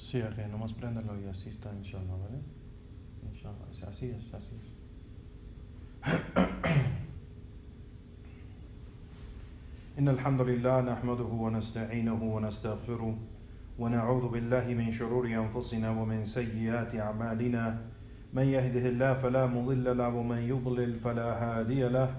Sí, ok, nomás préndelo y así está, inshallah, ¿vale? Inshallah, o sea, así es, así es. إن الحمد لله نحمده ونستعينه ونستغفره ونعوذ بالله من شرور أنفسنا ومن سيئات أعمالنا من يهده الله فلا مضل له ومن يضلل فلا هادي له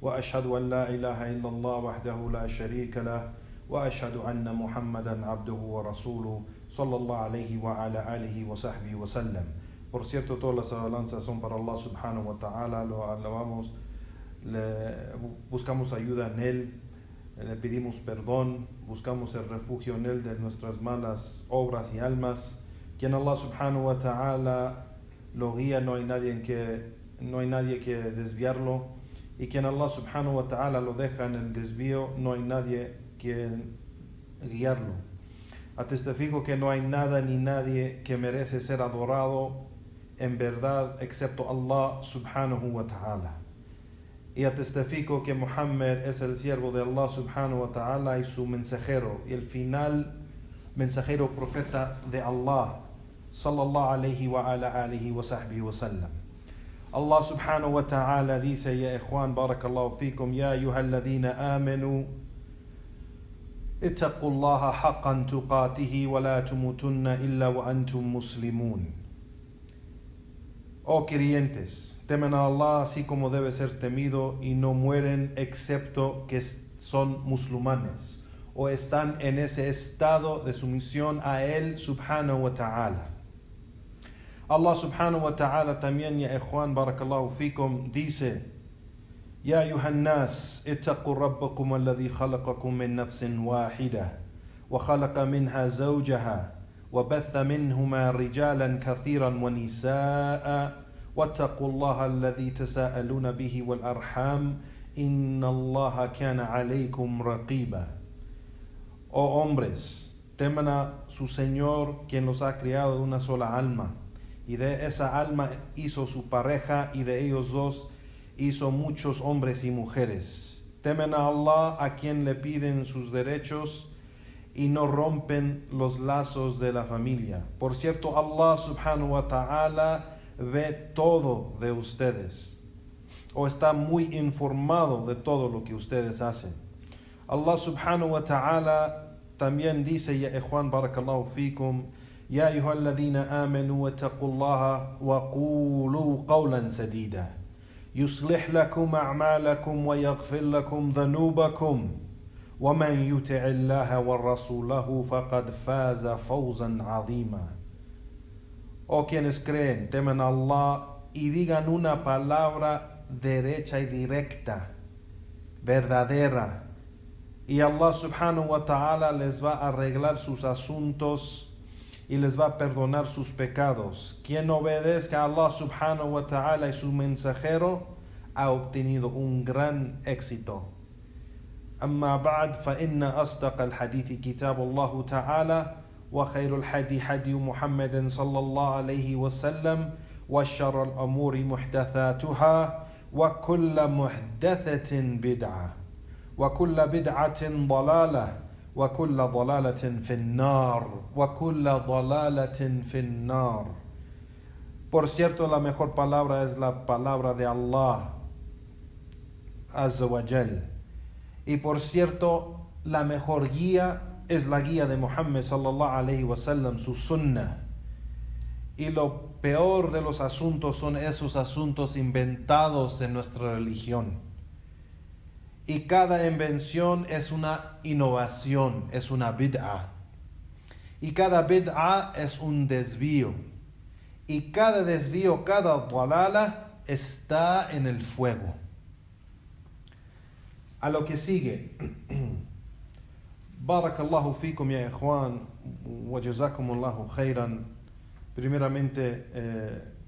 وأشهد أن لا إله إلا الله وحده لا شريك له وأشهد أن محمدا عبده ورسوله صلى الله عليه وعلى آله وصحبه وسلم. Por cierto, todas las alabanzas son para Allah subhanahu wa ta'ala, lo alabamos, buscamos ayuda en Él, le pedimos perdón, buscamos el refugio en Él de nuestras malas obras y almas. Quien Allah subhanahu wa ta'ala lo guía, no hay nadie que desviarlo. Y quien Allah subhanahu wa ta'ala lo deja en el desvío, no hay nadie que guiarlo. Atestifico que no hay nada ni nadie que merece ser adorado en verdad excepto Allah subhanahu wa ta'ala. Y atestifico que Muhammad es el siervo de Allah subhanahu wa ta'ala y su mensajero, y el final mensajero profeta de Allah sallallahu alayhi wa ala alihi wa sahbihi wa sallam. Allah subhanahu wa ta'ala dice: Ya ikhwan, barakallahu fikum, ya ayyuhalladhina amanu ittaqullaha haqqan tuqatihi wa la tumutunna illa wa antum muslimun. Oh creyentes, temen a Allah así como debe ser temido y no mueren excepto que son musulmanes o están en ese estado de sumisión a Él subhanahu wa ta'ala. Allah subhanahu wa ta'ala también, ya ikhwan, barakallahu fikum, dice: Ya ayuhan nas, ittaqu rabbakum alladhi khalaqakum min nafsin wahida wa khalaqa minha zawjaha wa batha minhuma rijalan kathiran wa nisaa wattaqu allaha alladhi tasaaluna bihi wal arham inna allaha kana alaykum raqiba. Oh hombres, teman a su Señor, quien los ha creado de una sola alma, y de esa alma hizo su pareja, y de ellos dos hizo muchos hombres y mujeres. Temen a Allah, a quien le piden sus derechos y no rompen los lazos de la familia. Por cierto, Allah subhanahu wa ta'ala ve todo de ustedes, o está muy informado de todo lo que ustedes hacen. Allah subhanahu wa ta'ala también dice: Ya ikhwan, barakallahu fikum, Ya ayyuhalladhina amanu wattaqullaha wa qulu qawlan sadida yuslih lakum a'malakum wa yaghfir lakum dhanubakum wa man yuti'illaha wa rasulahu faqad faza fawzan 'azima. Oh quienes creen, temen a Allah y digan una palabra derecha y directa, verdadera, y Allah subhanahu wa ta'ala les va a arreglar sus asuntos y les va a perdonar sus pecados. Quien obedezca a Allah subhanahu wa ta'ala y su mensajero ha obtenido un gran éxito. أما بعد فإن أصدق الحديث كتاب الله تعالى وخير الهدي هدي محمد صلى الله عليه وسلم وشر الأمور محدثاتها وكل محدثة بدعة وكل بدعة ضلالة وكل ضلالة في النار وكل ضلالة في النار. Por cierto, la mejor palabra es la palabra de Allah Azza wa Jal. Y por cierto, la mejor guía es la guía de Muhammad sallallahu alayhi wa sallam, su sunnah. Y lo peor de los asuntos son esos asuntos inventados en nuestra religión. Y cada invención es una innovación, es una bid'a. Y cada bid'a es un desvío. Y cada desvío, cada dalala está en el fuego. A lo que sigue. Barakallahu fikum ya ikhwan wa jazakumullahu khairan. Primeramente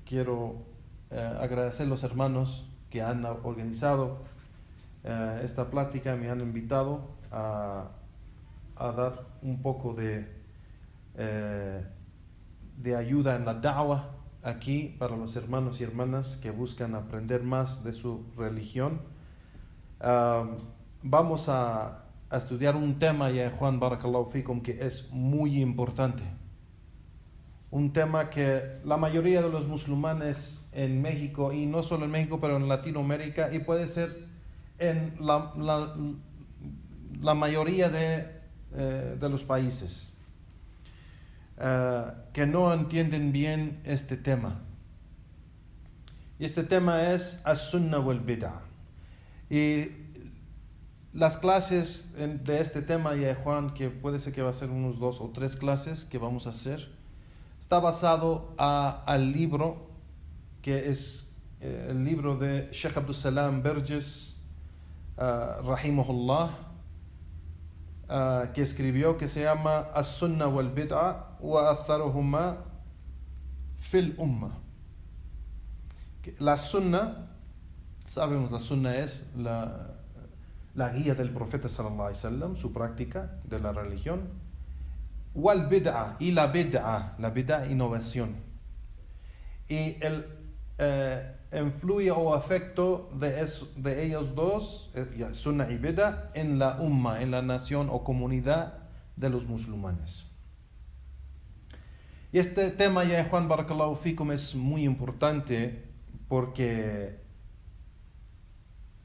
quiero agradecer a los hermanos que han organizado esta plática, me han invitado a dar un poco de ayuda en la da'wah aquí para los hermanos y hermanas que buscan aprender más de su religión. Vamos a estudiar un tema, ya Juan, barakallahu fikum, que es muy importante. un tema que la mayoría de los musulmanes en México, y no solo en México, pero en Latinoamérica, y puede ser en la mayoría de los países, que no entienden bien este tema. Y este tema es as-sunnah wal bid'ah. Y las clases de este tema, ya Juan, que puede ser que va a ser unos 2 o 3 clases que vamos a hacer, está basado al libro que es el libro de Sheikh Abdul Salam Berges, rahimahullah, que escribió, que se llama As-Sunnah wal Bid'ah wa Atharuhuma fil Ummah. La Sunnah, sabemos, la Sunnah es la guía del profeta sallallahu alaihi wasallam, su práctica de la religión. Wal Bid'ah, y la bid'ah, innovación. Y el influye o efecto de ellos dos, Sunnah y Bid'ah, en la Ummah, en la nación o comunidad de los musulmanes. Y este tema, ya Juan, barakallahu fikum, es muy importante porque,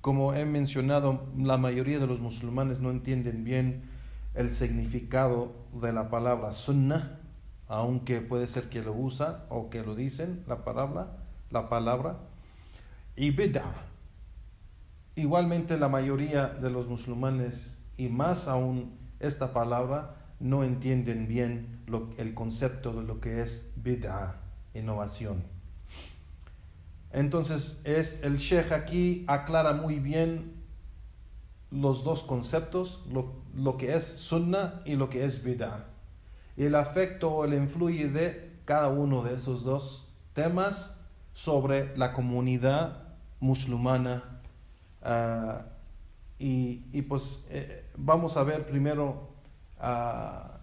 como he mencionado, la mayoría de los musulmanes no entienden bien el significado de la palabra sunnah, aunque puede ser que lo usan o que lo dicen la palabra, y bid'ah. Igualmente la mayoría de los musulmanes, y más aún esta palabra, no entienden bien el concepto de lo que es bid'ah, innovación. Entonces el Sheikh aquí aclara muy bien los dos conceptos, lo que es sunnah y lo que es bid'ah, y el efecto o el influye de cada uno de esos dos temas sobre la comunidad musulmana. Y pues vamos a ver primero, la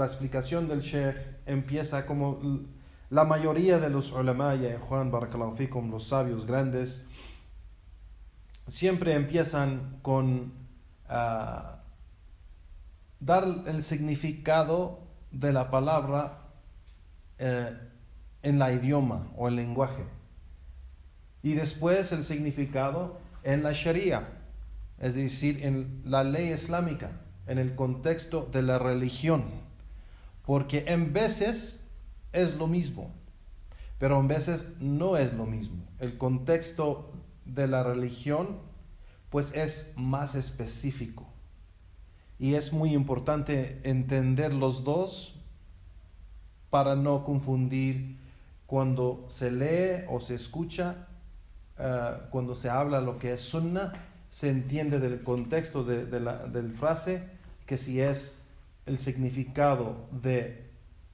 explicación del Sheikh empieza como la mayoría de los ulama, ya Juan, barakallahu fikum, los sabios grandes, siempre empiezan con dar el significado de la palabra en la idioma o el lenguaje, y después el significado en la sharia, es decir, en la ley islámica, en el contexto de la religión, porque en veces es lo mismo, pero en veces no es lo mismo. El contexto de la religión pues es más específico, y es muy importante entender los dos para no confundir cuando se lee o se escucha. Cuando se habla lo que es sunnah, se entiende del contexto del frase, que si es el significado de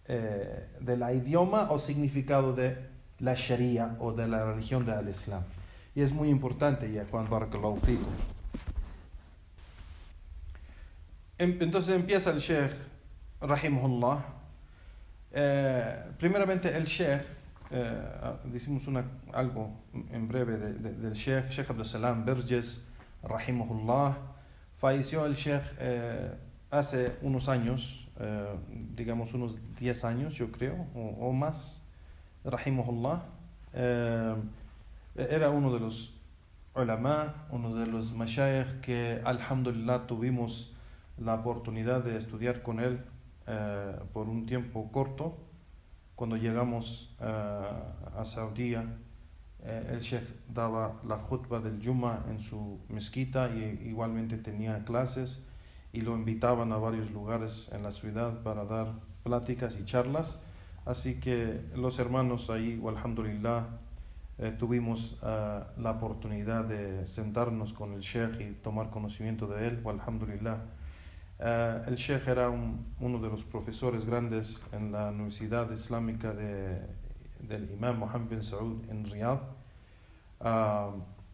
la idioma o significado de la sharia o de la religión del Islam. Y es muy importante, ya Juan, barakallahu fikum. Entonces empieza el Sheikh, rahimahullah. Primeramente el Sheikh, decimos algo en breve del Sheikh Abdul Salam Berges, rahimahullah. Falleció el Sheikh hace unos años, digamos unos 10 años, yo creo, o más, rahimahullah. Era uno de los ulama, uno de los mashayikh que alhamdulillah tuvimos la oportunidad de estudiar con él por un tiempo corto. Cuando llegamos a Saudí, el Sheikh daba la khutbah del Jum'ah en su mezquita, y igualmente tenía clases, y lo invitaban a varios lugares en la ciudad para dar pláticas y charlas. Así que los hermanos ahí, alhamdulillah, tuvimos la oportunidad de sentarnos con el Sheikh y tomar conocimiento de él, alhamdulillah. El Sheikh era uno de los profesores grandes en la Universidad Islámica del Imam Mohammed bin Saud en Riyadh,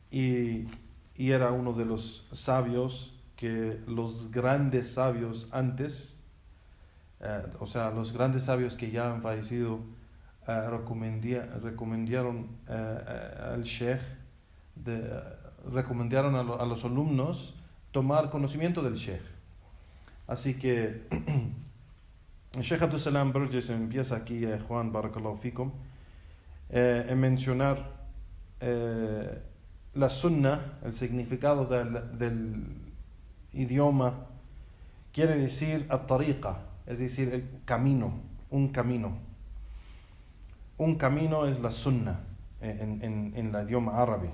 y era uno de los sabios que los grandes sabios antes, o sea, los grandes sabios que ya han fallecido, recomendaron al Sheikh, recomendaron a los alumnos tomar conocimiento del Sheikh. Así que El Sheikh Abdul Salam Burgess empieza aquí, Juan Barakallahu Fikum, en mencionar la sunna, el significado del idioma, quiere decir at-tariqa, es decir, el camino, un camino. Un camino es la sunna en el idioma árabe.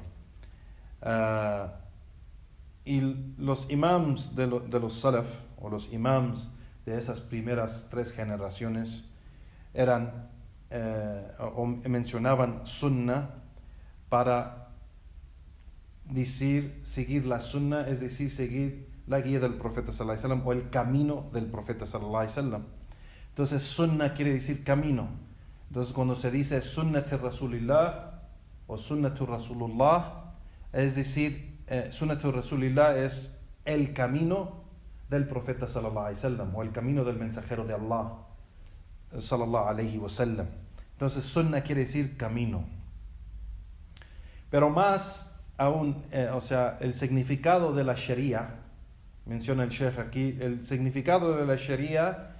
Y los imams de los salaf, o los imams de esas primeras 3 generaciones, eran o mencionaban sunna para decir seguir la sunna, es decir, seguir la guía del profeta sallallahu alaihi wasallam o el camino del profeta sallallahu alaihi wasallam. Entonces sunna quiere decir camino. Entonces cuando se dice sunnati rasulillah o sunnatu rasulullah, es decir, sunnatu rasulillah es el camino del profeta sallallahu alaihi wasallam o el camino del mensajero de Allah sallallahu alaihi wasallam. Entonces sunna quiere decir camino. Pero más aún, o sea, el significado de la Sharia, menciona el Sheikh aquí, el significado de la Sharia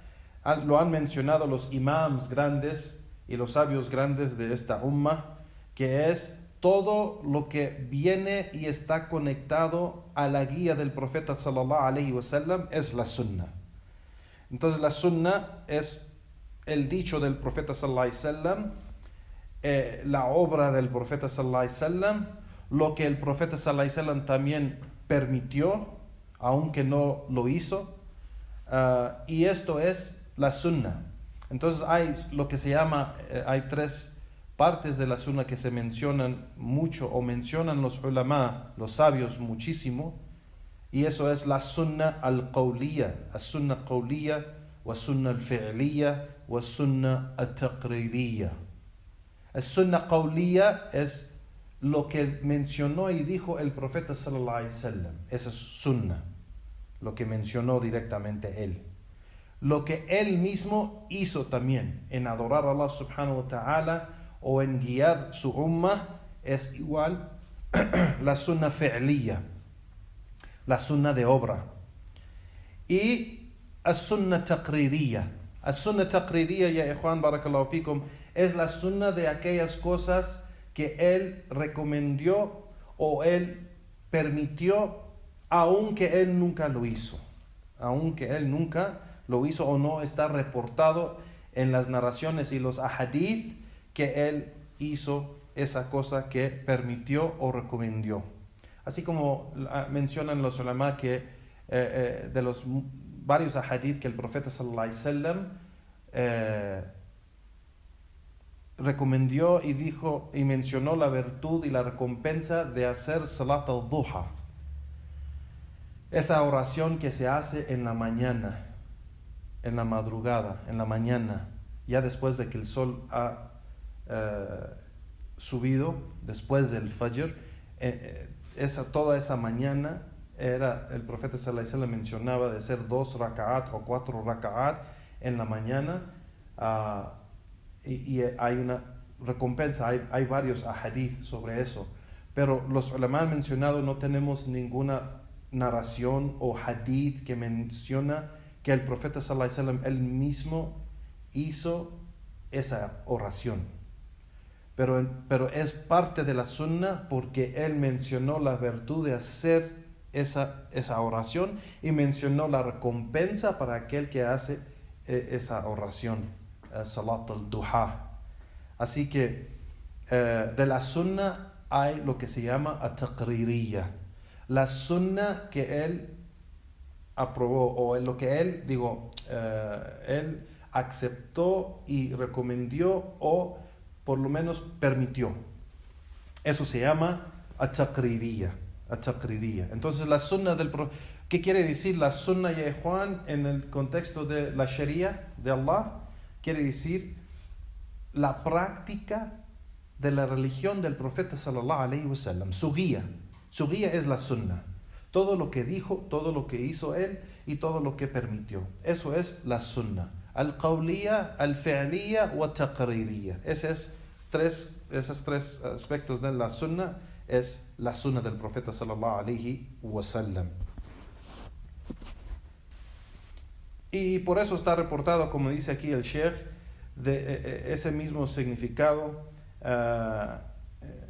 lo han mencionado los imams grandes y los sabios grandes de esta umma, que es todo lo que viene y está conectado a la guía del profeta sallallahu alaihi wasallam es la sunna. Entonces la sunna es el dicho del profeta sallallahu alaihi wasallam, la obra del profeta sallallahu alaihi wasallam, lo que el profeta sallallahu alaihi wasallam también permitió, aunque no lo hizo, y esto es la sunna. Entonces hay lo que se llama, hay 3 partes de la sunna que se mencionan mucho, o mencionan los ulama, los sabios, muchísimo, y eso es la sunna al-qawliya, as-sunna qawliya, wa sunna al-fi'liya, wa sunna al-taqririya. As-sunna qawliya es lo que mencionó y dijo el profeta sallallahu alaihi wasallam, esa es sunna, lo que mencionó directamente él. Lo que él mismo hizo también en adorar a Allah subhanahu wa ta'ala o en guiar su umma es igual la sunna fi'liya, la sunna de obra. Y as-sunna taqririya. As-sunna taqririya, ya ikhwan barakallahu fikum, es la sunna de aquellas cosas que él recomendó o él permitió, aunque él nunca lo hizo. Aunque él nunca lo hizo o no está reportado en las narraciones y los ahadith que él hizo esa cosa que permitió o recomendó. Así como mencionan los ulama que de los varios ahadith que el profeta sallallahu alaihi wasallam recomendó y dijo y mencionó la virtud y la recompensa de hacer salat al-duha, esa oración que se hace en la mañana, en la madrugada, en la mañana, ya después de que el sol ha subido, después del fajr, toda esa mañana el profeta sallallahu alaihi wasallam mencionaba de hacer 2 raka'at o 4 raka'at en la mañana, y hay una recompensa, hay varios ahadith sobre eso, pero los ulama han mencionado, no tenemos ninguna narración o hadith que menciona que el profeta sallallahu alaihi wasallam él mismo hizo esa oración, pero es parte de la sunna porque él mencionó la virtud de hacer esa oración y mencionó la recompensa para aquel que hace esa oración, salat al-duha. Así que de la sunna hay lo que se llama at-taqririya, la sunna que él aprobó o lo que él él aceptó y recomendó o por lo menos permitió. Eso se llama at-taqririya. Entonces la sunna ¿qué quiere decir la sunna, ya Juan, en el contexto de la Sharia de Allah? Quiere decir la práctica de la religión del profeta sallallahu alaihi wasallam, su guía es la sunna. Todo lo que dijo, todo lo que hizo él y todo lo que permitió. Eso es la sunna. Al-qawliya, al-fi'liya wa taqririya. Esos 3 aspectos de la sunna es la sunna del profeta sallallahu alaihi wasallam. Y por eso está reportado, como dice aquí el Sheikh, de ese mismo significado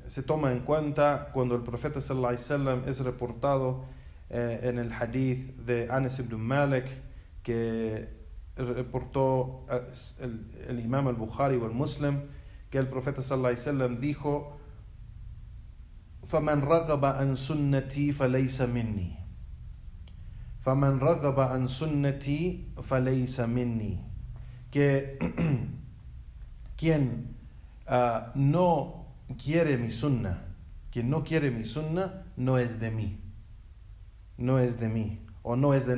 se toma en cuenta cuando el profeta sallallahu alaihi wasallam es reportado en el hadith de Anas ibn Malik, que reportó el imam al-Bukhari o el Muslim, que el profeta sallallahu alaihi wasallam dijo: فَمَنْ رَغَبَ عَنْ سُنَّتِي فَلَيْسَ مِنِّي فَمَنْ رَغَبَ عَنْ سُنَّتِي فَلَيْسَ مِنِّي, que quien no quiere mi sunnah, quien no quiere mi sunnah, no es de mí, no es de mí, o no es de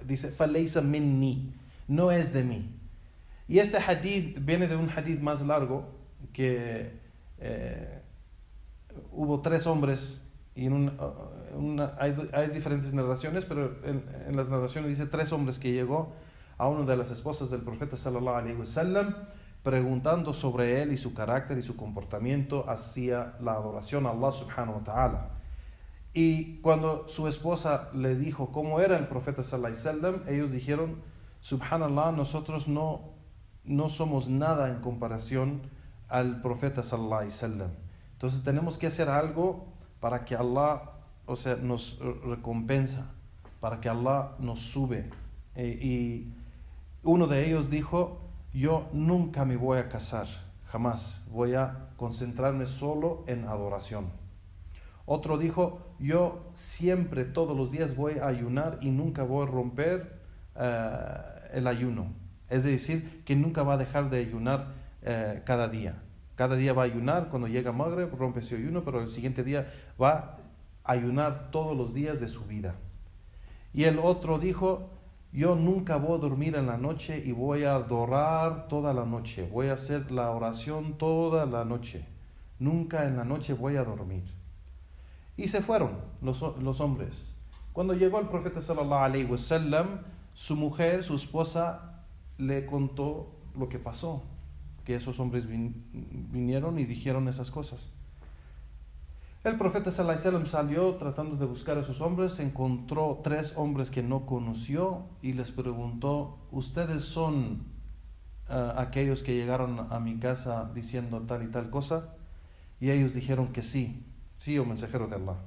dice فَلَيْسَ مِنِّي, no es de mí. Y este hadith viene de un hadith más largo, que hubo 3 hombres, y hay diferentes narraciones, pero en las narraciones dice 3 hombres que llegó a una de las esposas del profeta sallallahu alaihi wasallam preguntando sobre él y su carácter y su comportamiento hacia la adoración a Allah subhanahu wa ta'ala. Y cuando su esposa le dijo cómo era el profeta sallallahu alaihi wasallam, ellos dijeron: subhanallah, nosotros no somos nada en comparación al profeta sallallahu alaihi wasallam. Entonces tenemos que hacer algo para que Allah, nos recompensa, para que Allah nos sube. Y uno de ellos dijo: yo nunca me voy a casar, jamás, voy a concentrarme solo en adoración. Otro dijo: yo siempre, todos los días voy a ayunar y nunca voy a romper el ayuno. Es decir, que nunca va a dejar de ayunar cada día. Cada día va a ayunar, cuando llega Maghrib rompe su ayuno, pero el siguiente día va a ayunar todos los días de su vida. Y el otro dijo: yo nunca voy a dormir en la noche y voy a adorar toda la noche, voy a hacer la oración toda la noche, nunca en la noche voy a dormir. Y se fueron los hombres. Cuando llegó el profeta sallallahu alaihi wasallam, su mujer, su esposa, le contó lo que pasó, que esos hombres vinieron y dijeron esas cosas. El profeta sallallahu alaihi wasallam salió tratando de buscar a esos hombres, encontró 3 hombres que no conoció y les preguntó: ¿ustedes son aquellos que llegaron a mi casa diciendo tal y tal cosa? Y ellos dijeron que sí, oh mensajero de Allah.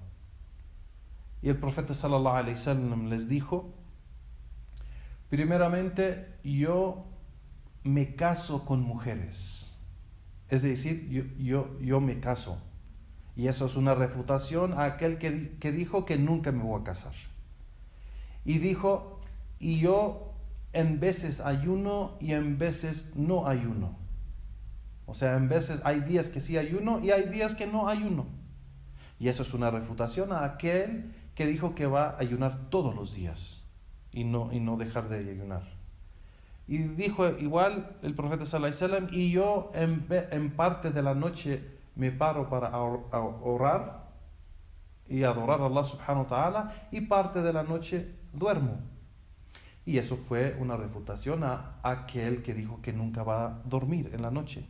Y el profeta sallallahu alaihi wasallam les dijo: primeramente, yo me caso con mujeres, es decir, yo me caso. Y eso es una refutación a aquel que dijo que nunca me voy a casar. Y dijo: y yo en veces ayuno y en veces no ayuno. O sea, en veces hay días que sí ayuno y hay días que no ayuno. Y eso es una refutación a aquel que dijo que va a ayunar todos los días y no dejar de ayunar. Y dijo igual el profeta sallallahu alaihi wasallam: y yo en parte de la noche me paro para orar y adorar a Allah subhanahu wa ta'ala, y parte de la noche duermo. Y eso fue una refutación a aquel que dijo que nunca va a dormir en la noche.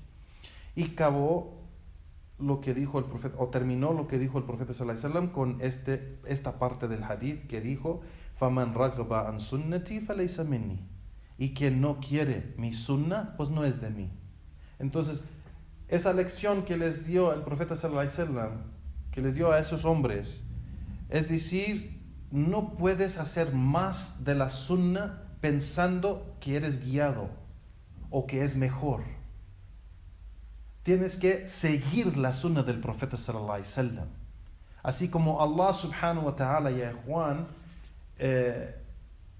Y acabó lo que dijo el profeta, o terminó lo que dijo el profeta sallallahu alaihi wasallam con esta parte del hadith que dijo: فَمَنْ رَغَبَ عَنْ سُنَّتِي فَلَيْسَ مِنِّي, y quien no quiere mi sunnah, pues no es de mí. Entonces, esa lección que les dio el profeta sallallahu alaihi wasallam, que les dio a esos hombres, es decir, no puedes hacer más de la sunnah pensando que eres guiado o que es mejor. Tienes que seguir la sunnah del profeta sallallahu alaihi wasallam. Así como Allah subhanahu wa ta'ala, ya Juan,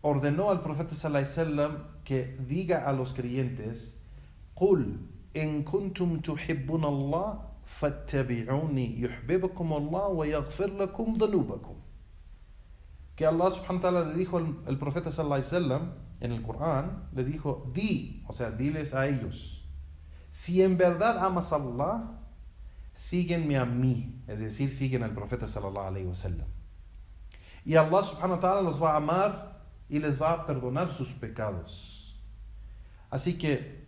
ordenó al profeta sallallahu alaihi wasallam que diga a los creyentes: قُلْ إن كنتم تحبون الله فاتبعوني يحببكم الله ويغفر لكم ذنوبكم. Que Allah subhanahu wa ta'ala le dijo al profeta sallallahu alaihi wasallam en el Corán, le dijo: diles a ellos, si en verdad amas a Allah, síguenme a mí, es decir, siguen al profeta sallallahu alaihi wasallam. Y Allah subhanahu wa ta'ala los va a amar y les va a perdonar sus pecados. Así que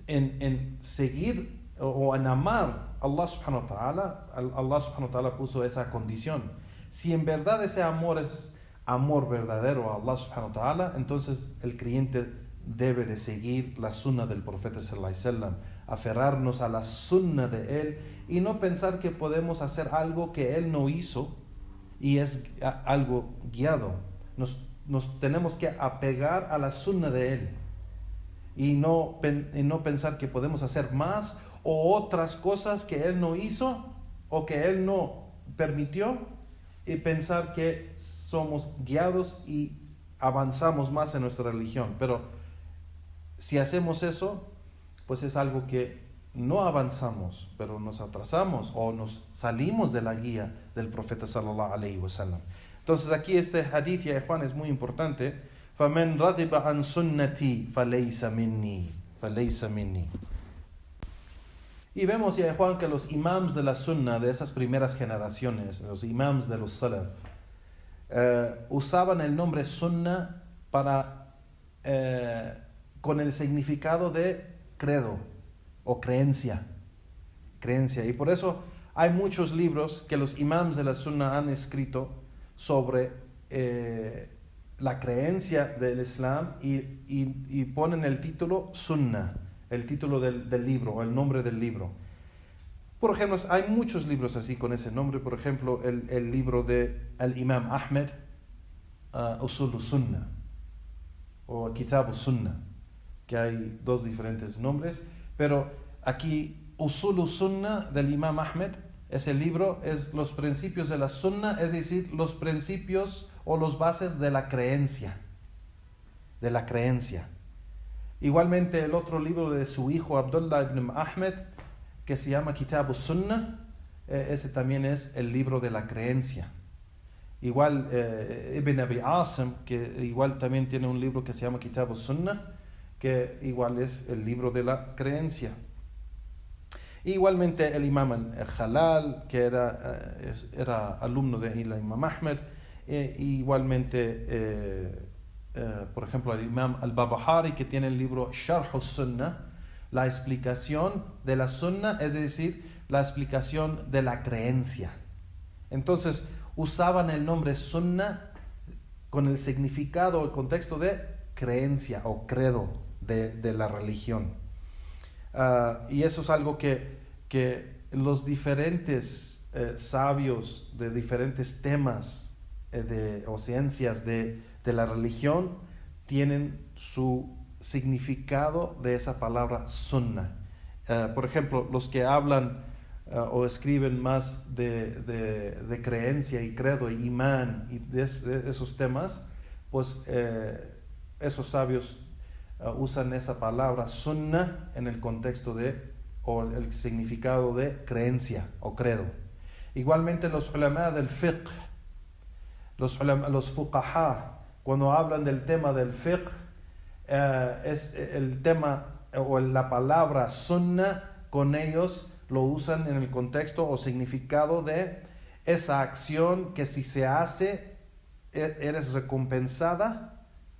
en seguir o en amar a Allah subhanahu wa ta'ala, Allah subhanahu wa ta'ala puso esa condición. Si en verdad ese amor es amor verdadero a Allah subhanahu wa ta'ala, entonces el creyente debe de seguir la sunna del profeta sallallahu alaihi wasallam, aferrarnos a la sunna de él y no pensar que podemos hacer algo que él no hizo y es algo guiado. Nos tenemos que apegar a la sunna de él y no pensar que podemos hacer más o otras cosas que él no hizo o que él no permitió y pensar que somos guiados y avanzamos más en nuestra religión. Pero si hacemos eso, pues es algo que no avanzamos, pero nos atrasamos o nos salimos de la guía del profeta sallallahu alaihi wasallam. Entonces aquí este hadith, ya Juan, es muy importante. فَمَنْ رَضِبَ عَنْ سُنَّتِي فَلَيْسَ مِنِّي. Y vemos, ya Juan, que los imams de la sunna de esas primeras generaciones, los imams de los salaf, usaban el nombre sunna con el significado de credo o creencia. Y por eso hay muchos libros que los imams de la sunna han escrito sobre la creencia del Islam y ponen el título sunna, el título del libro o el nombre del libro. Por ejemplo, hay muchos libros así con ese nombre. Por ejemplo, el libro de el Imam Ahmed, Usul Sunna o Kitab Sunna, que hay dos diferentes nombres, pero aquí Usul Sunna del Imam Ahmed, ese libro es los principios de la Sunna, es decir, los principios o los bases de la creencia. Igualmente el otro libro de su hijo Abdullah ibn Ahmed, que se llama Kitab Sunna, ese también es el libro de la creencia. Igual Ibn Abi Asim, que igual también tiene un libro que se llama Kitab Sunna, que igual es el libro de la creencia. Igualmente el Imam al-Jalal, que era alumno de Imam Ahmed, igualmente por ejemplo el Imam al-Babahari, que tiene el libro Sharh al-Sunnah, la explicación de la Sunna, es decir, la explicación de la creencia. Entonces usaban el nombre Sunna con el significado, el contexto de creencia o credo de la religión. Y eso es algo que los diferentes sabios de diferentes temas o ciencias de la religión tienen su significado de esa palabra sunna. Por ejemplo, los que hablan o escriben más de creencia y credo y imán y de esos temas, pues esos sabios usan esa palabra sunna en el contexto o el significado de creencia o credo. Igualmente los ulama del fiqh, los fuqaha, cuando hablan del tema del fiqh, es el tema o la palabra sunna, con ellos lo usan en el contexto o significado de esa acción que si se hace eres recompensada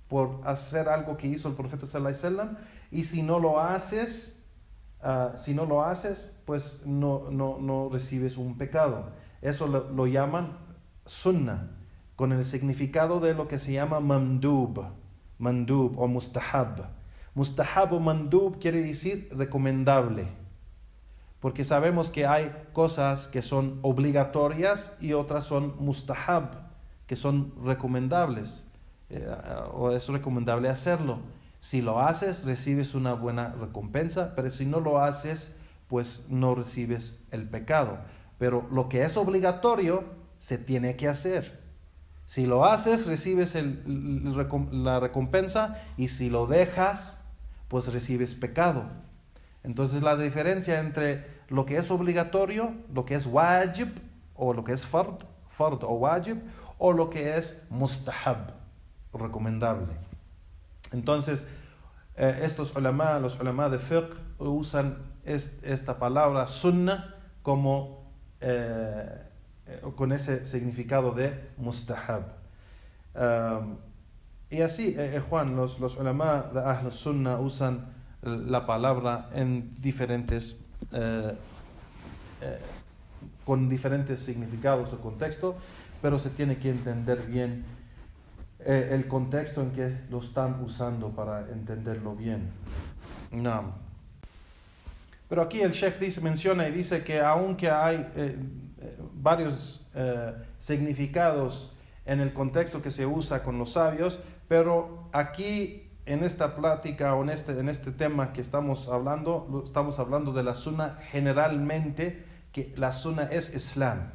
por hacer algo que hizo el profeta sallallahu alaihi wasallam, y si no lo haces pues no recibes un pecado. Eso lo llaman sunna, con el significado de lo que se llama mandub o mustahab. Mustahab o mandub quiere decir recomendable, porque sabemos que hay cosas que son obligatorias y otras son mustahab, que son recomendables, o es recomendable hacerlo. Si lo haces, recibes una buena recompensa, pero si no lo haces, pues no recibes el pecado. Pero lo que es obligatorio, se tiene que hacer. Si lo haces, recibes la recompensa, y si lo dejas, pues recibes pecado. Entonces la diferencia entre lo que es obligatorio, lo que es wajib, o lo que es fard o wajib, o lo que es mustahab, recomendable. Entonces los ulama de fiqh usan esta palabra sunna como con ese significado de mustahab. Y así, Juan, los ulama de Ahl Sunna usan la palabra en diferentes con diferentes significados o contextos, pero se tiene que entender bien el contexto en que lo están usando para entenderlo bien. No. Pero aquí el Sheikh menciona y dice que aunque hay varios significados en el contexto que se usa con los sabios, pero aquí en esta plática o en este tema que estamos hablando de la sunna generalmente, que la sunna es Islam.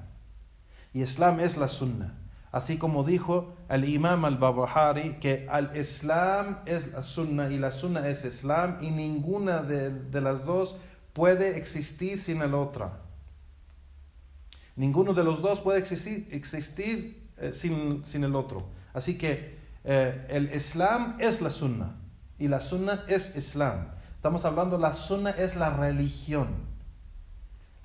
Y Islam es la sunna. Así como dijo el Imam al-Barbahari que al Islam es la sunna y la sunna es Islam, y ninguna de las dos puede existir sin el otra. Ninguno de los dos puede existir sin el otro. Así que el Islam es la sunna y la sunna es Islam. Estamos hablando, la sunna es la religión.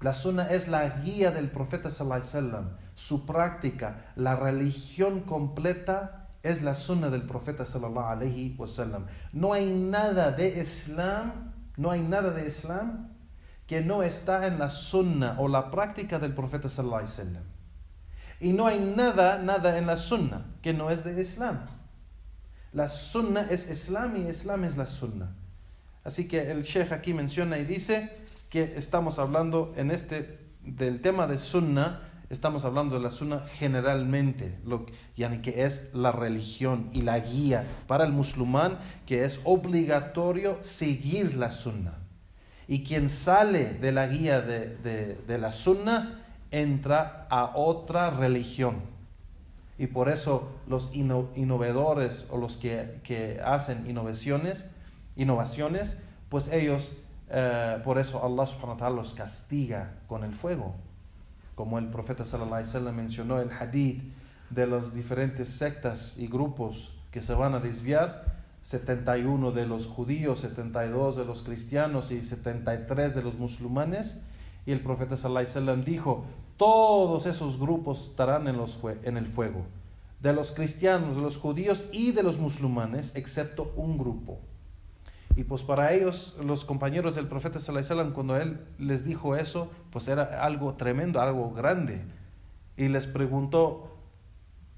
La sunna es la guía del profeta sallallahu alaihi wasallam, su práctica, la religión completa es la sunna del profeta sallallahu alaihi wasallam. No hay nada de Islam que no está en la sunna o la práctica del profeta sallallahu alaihi wasallam. Y no hay nada en la sunna que no es de Islam. La sunna es Islam y Islam es la sunna. Así que el Sheikh aquí menciona y dice que estamos hablando del tema de sunna, estamos hablando de la sunna generalmente, que es la religión y la guía para el musulmán, que es obligatorio seguir la sunna. Y quien sale de la guía de la sunna entra a otra religión. Y por eso los innovadores o los que hacen innovaciones, pues ellos, por eso Allah subhanahu wa ta'ala los castiga con el fuego. Como el profeta sallallahu alaihi wasallam mencionó el hadith de las diferentes sectas y grupos que se van a desviar, 71 de los judíos, 72 de los cristianos y 73 de los musulmanes. Y el profeta sallallahu alaihi wasallam dijo, todos esos grupos estarán en el fuego, de los cristianos, de los judíos y de los musulmanes, excepto un grupo. Y pues para ellos, los compañeros del profeta sallallahu alaihi wasallam, cuando él les dijo eso, pues era algo tremendo, algo grande. Y les preguntó,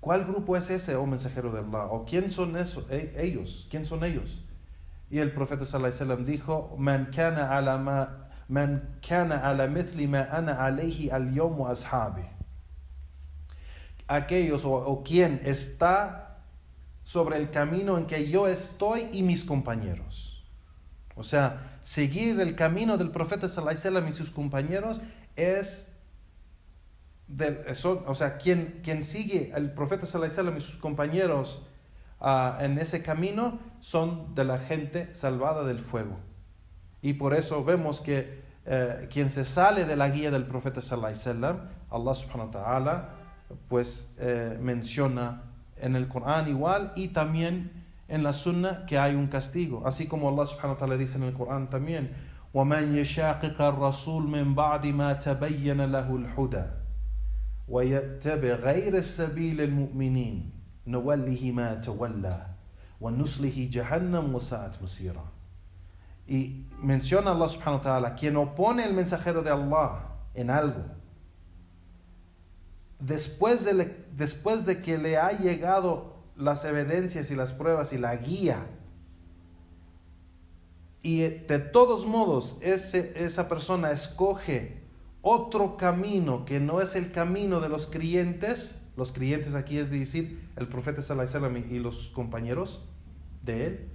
¿cuál grupo es ese, oh mensajero de Allah? ¿O quién son ellos? ¿Quién son ellos? Y el profeta sallallahu alaihi wasallam dijo, Man kana ala mithli ma ana alayhi al-yawm wa ashabi. Aquellos o quien está sobre el camino en que yo estoy y mis compañeros. O sea, seguir el camino del profeta sallallahu alaihi wasallam y sus compañeros quien sigue al profeta sallallahu alaihi wasallam y sus compañeros en ese camino son de la gente salvada del fuego. Y por eso vemos que quien se sale de la guía del profeta sallallahu alaihi wasallam, Allah subhanahu wa ta'ala pues menciona en el Corán igual y también en la sunna que hay un castigo, así como Allah subhanahu wa ta'ala dice en el Corán también, وَمَنْ يَشَاقِقَ الرَّسُولِ مِنْ بَعْدِ مَا تَبَيَّنَ لَهُ الْهُدَى وَيَتَّبِعْ غَيْرَ السَّبِيلِ الْمُؤْمِنِينَ نُوَلِّهِ مَا تَوَلَّى وَنُصْلِهِ جَهَنَّمَ وَسَاءَتْ مَصِيرًا. Y menciona Allah subhanahu wa ta'ala, quien opone el mensajero de Allah en algo, después de que le ha llegado las evidencias y las pruebas y la guía, y de todos modos esa persona escoge otro camino que no es el camino de los creyentes aquí es decir el profeta sallallahu alaihi wasallam y los compañeros de él,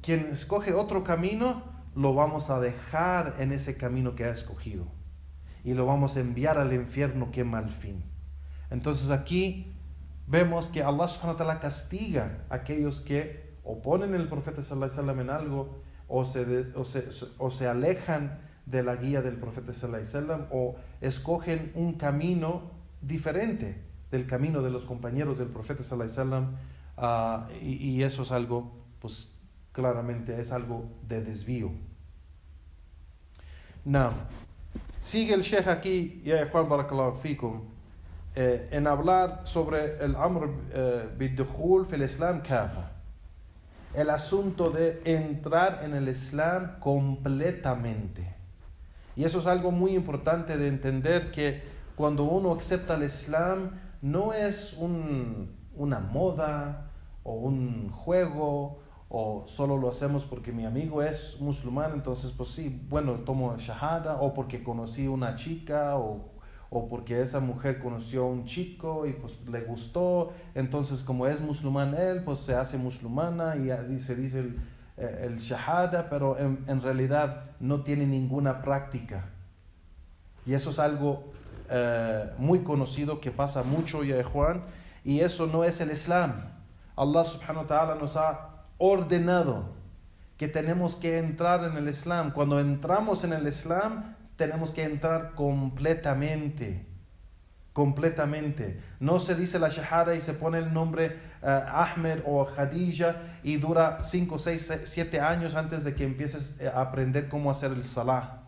quien escoge otro camino, lo vamos a dejar en ese camino que ha escogido y lo vamos a enviar al infierno, qué mal fin. Entonces aquí vemos que Allah subhanahu wa ta'ala castiga a aquellos que oponen al profeta sallallahu alaihi wasallam en algo o se alejan de la guía del profeta sallallahu alaihi wasallam o escogen un camino diferente del camino de los compañeros del profeta sallallahu alaihi wasallam, y eso es algo, pues claramente es algo de desvío. Sigue el Sheikh aquí, ya Juan barakallahu fikum, en hablar sobre el amr bid-dukhul fil Islam kafa, el asunto de entrar en el Islam completamente. Y eso es algo muy importante de entender, que cuando uno acepta el Islam no es una moda o un juego, o solo lo hacemos porque mi amigo es musulmán, entonces pues sí, bueno, tomo shahada, o porque conocí una chica, o porque esa mujer conoció a un chico y pues le gustó, entonces como es musulmán él, pues se hace musulmana y se dice el shahada, pero en realidad no tiene ninguna práctica. Y eso es algo muy conocido que pasa mucho, ya Juan, y eso no es el Islam. Allah subhanahu wa ta'ala nos ha ordenado que tenemos que entrar en el Islam. Cuando entramos en el Islam, tenemos que entrar completamente. No se dice la shahada y se pone el nombre Ahmed o Khadija y dura 5, 6, 7 años antes de que empieces a aprender cómo hacer el salah,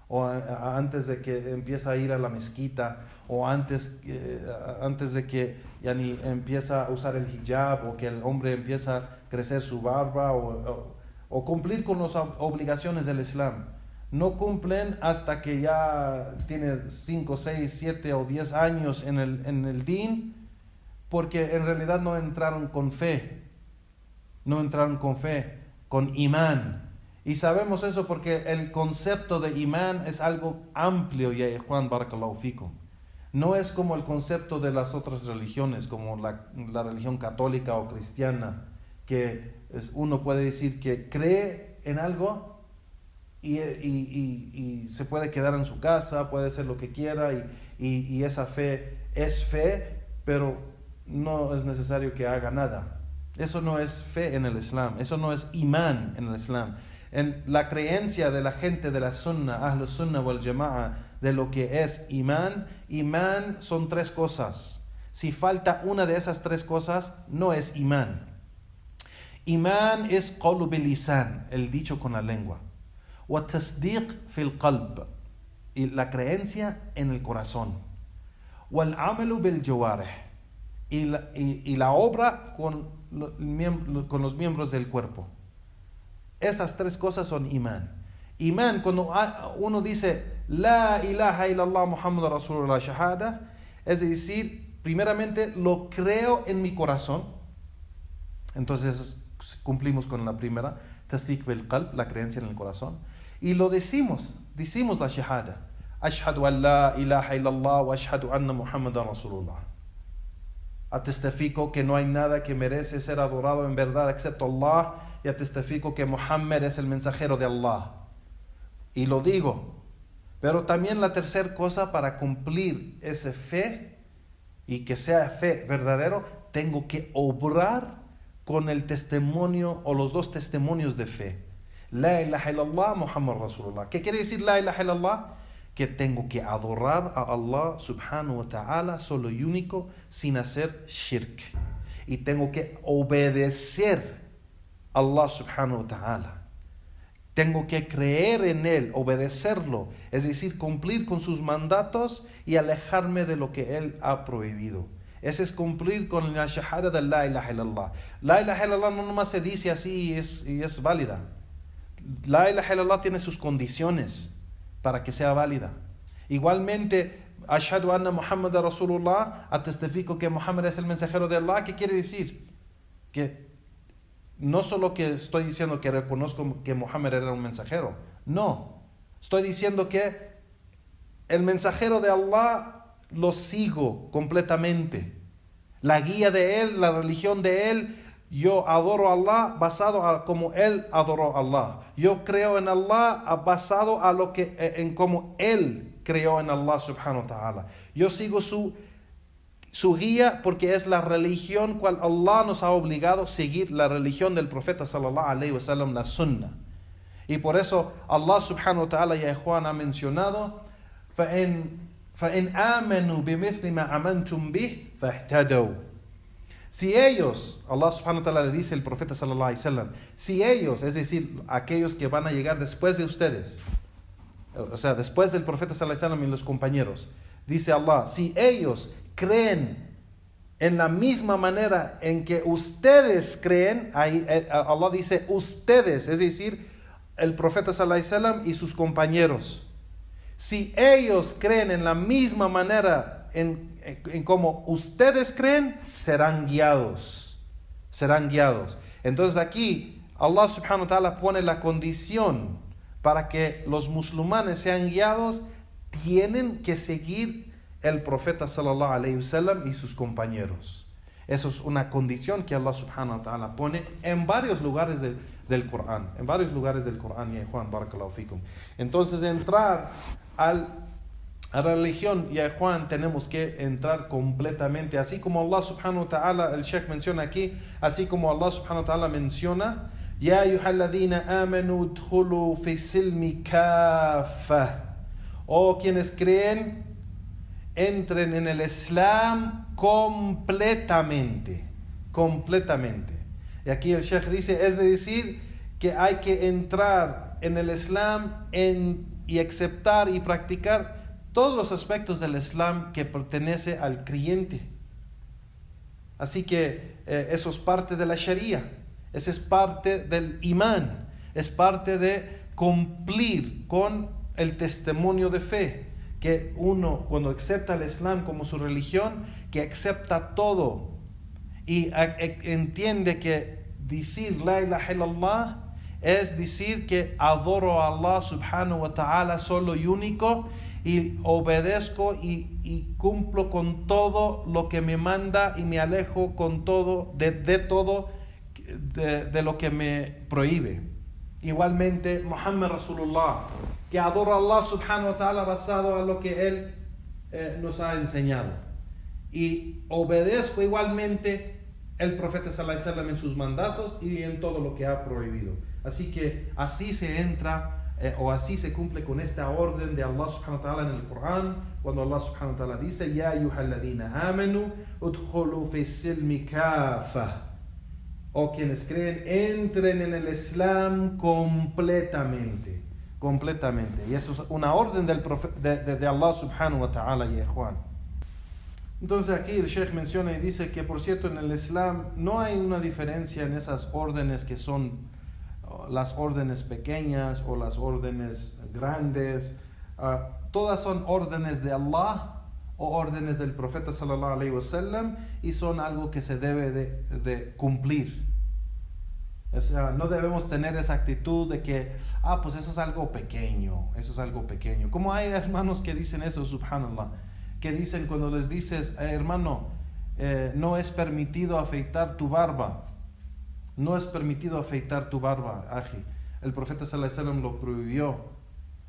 o antes de que empiece a ir a la mezquita, o antes de que empieza a usar el hijab, o que el hombre empieza a crecer su barba, o cumplir con las obligaciones del Islam. No cumplen hasta que ya tiene 5, 6, 7 o 10 años en el din, porque en realidad no entraron con fe, con imán. Y sabemos eso porque el concepto de imán es algo amplio, ya Juan, barakallahu fikum. No es como el concepto de las otras religiones, como la religión católica o cristiana, que uno puede decir que cree en algo y se puede quedar en su casa, puede hacer lo que quiera, y esa fe es fe, pero no es necesario que haga nada. Eso no es fe en el Islam, eso no es imán en el Islam. En la creencia de la gente de la Sunnah, Ahlus Sunnah wal Jama'a, de lo que es imán son 3 cosas. Si falta una de esas 3 cosas, no es imán. Imán es qawlu bil lisan, el dicho con la lengua. Wa tasdiq fil qalb, y la creencia en el corazón. Wal amalu bil jawarih, y la obra con los miembros del cuerpo. Esas 3 cosas son imán. Imán, cuando uno dice La ilaha illallah Muhammad Rasulullah shahada, es decir, primeramente lo creo en mi corazón. Entonces cumplimos con la primera, tasdiq bil qalb, la creencia en el corazón. Y lo decimos la shahada. Ashhadu an la ilaha illallah wa ashhadu anna Muhammadan Rasulullah. Atestifico que no hay nada que merece ser adorado en verdad excepto Allah, y atestifico que Muhammad es el mensajero de Allah. Y lo digo. Pero también la tercera cosa, para cumplir esa fe y que sea fe verdadero, tengo que obrar con el testimonio o los 2 testimonios de fe. La ilaha illallah Muhammad Rasulullah. ¿Qué quiere decir la ilaha illallah? Que tengo que adorar a Allah subhanahu wa ta'ala solo y único, sin hacer shirk. Y tengo que obedecer a Allah subhanahu wa ta'ala. Tengo que creer en Él, obedecerlo, es decir, cumplir con sus mandatos y alejarme de lo que Él ha prohibido. Ese es cumplir con la shahada de la ilaha illallah. La ilaha illallah no nomás se dice así y es válida. La ilaha illallah tiene sus condiciones para que sea válida. Igualmente, ashhadu anna Muhammad Rasulullah, atestifico que Muhammad es el mensajero de Allah. ¿Qué quiere decir? Que no solo que estoy diciendo que reconozco que Muhammad era un mensajero. No, estoy diciendo que el mensajero de Allah lo sigo completamente. La guía de él, la religión de él, yo adoro a Allah basado a como él adoró a Allah. Yo creo en Allah basado a lo que en como él creó en Allah subhanahu wa ta'ala. Yo sigo su guía porque es la religión cual Allah nos ha obligado a seguir, la religión del profeta sallallahu alayhi wa sallam, la sunnah. Y por eso Allah subhanahu wa ta'ala, ya Juan, ha mencionado فَإِنْ آمَنُوا بِمِثْلِ مَا آمَنْتُمْ بِهِ فَاهْتَدَوْا. Si ellos, Allah subhanahu wa ta'ala le dice al profeta sallallahu alayhi wa sallam, si ellos, es decir, aquellos que van a llegar después de ustedes, o sea, después del profeta sallallahu alayhi wa sallam y los compañeros, dice Allah, si ellos creen en la misma manera en que ustedes creen, ahí Allah dice ustedes, es decir, el profeta sallallahu alayhi wa sallam y sus compañeros. Si ellos creen en la misma manera en cómo ustedes creen, serán guiados. Serán guiados. Entonces aquí Allah subhanahu wa ta'ala pone la condición para que los musulmanes sean guiados, tienen que seguir el profeta sallallahu alayhi wa sallam y sus compañeros. Eso es una condición que Allah subhanahu wa ta'ala pone en varios lugares del Corán. En varios lugares del Corán, ya Juan, barakallahu fikum. Entonces entrar a la religión, ya Juan, tenemos que entrar completamente. Así como Allah subhanahu wa ta'ala, el Sheikh menciona aquí, así como Allah subhanahu wa ta'ala menciona, Ya ayyuhalladhina amanu udkhulu fi silmi kafa. O quienes creen, entren en el Islam completamente. Completamente. Y aquí el Sheikh dice, es decir, que hay que entrar en el Islam y aceptar y practicar todos los aspectos del Islam que pertenece al creyente. Así que eso es parte de la Sharia, eso es parte del imán, es parte de cumplir con el testimonio de fe, que uno cuando acepta el Islam como su religión, que acepta todo y entiende que decir la ilaha illallah es decir que adoro a Allah subhanahu wa ta'ala solo y único, y obedezco y cumplo con todo lo que me manda y me alejo con todo de todo de lo que me prohíbe. Igualmente Muhammad Rasulullah, que adoro a Allah subhanahu wa ta'ala basado a lo que Él nos ha enseñado, y obedezco igualmente el profeta sallallahu alaihi wasallam en sus mandatos y en todo lo que ha prohibido. Así que así se entra o así se cumple con esta orden de Allah subhanahu wa ta'ala en el Corán, cuando Allah subhanahu wa ta'ala dice Ya ayyuhalladhina amanu udkhulu fi silmi kafa. O quienes creen, entren en el Islam completamente. Completamente. Y eso es una orden de Allah subhanahu wa ta'ala, ya Juan. Entonces aquí el Sheikh menciona y dice que, por cierto, en el Islam no hay una diferencia en esas órdenes que son las órdenes pequeñas o las órdenes grandes. Todas son órdenes de Allah o órdenes del profeta sallallahu alaihi wasallam, y son algo que se debe de cumplir. O sea, no debemos tener esa actitud de que pues eso es algo pequeño, eso es algo pequeño. Como hay hermanos que dicen eso, subhanallah, que dicen cuando les dices, hermano, no es permitido afeitar tu barba, no es permitido afeitar tu barba, aji. El profeta sallallahu alaihi wasallam lo prohibió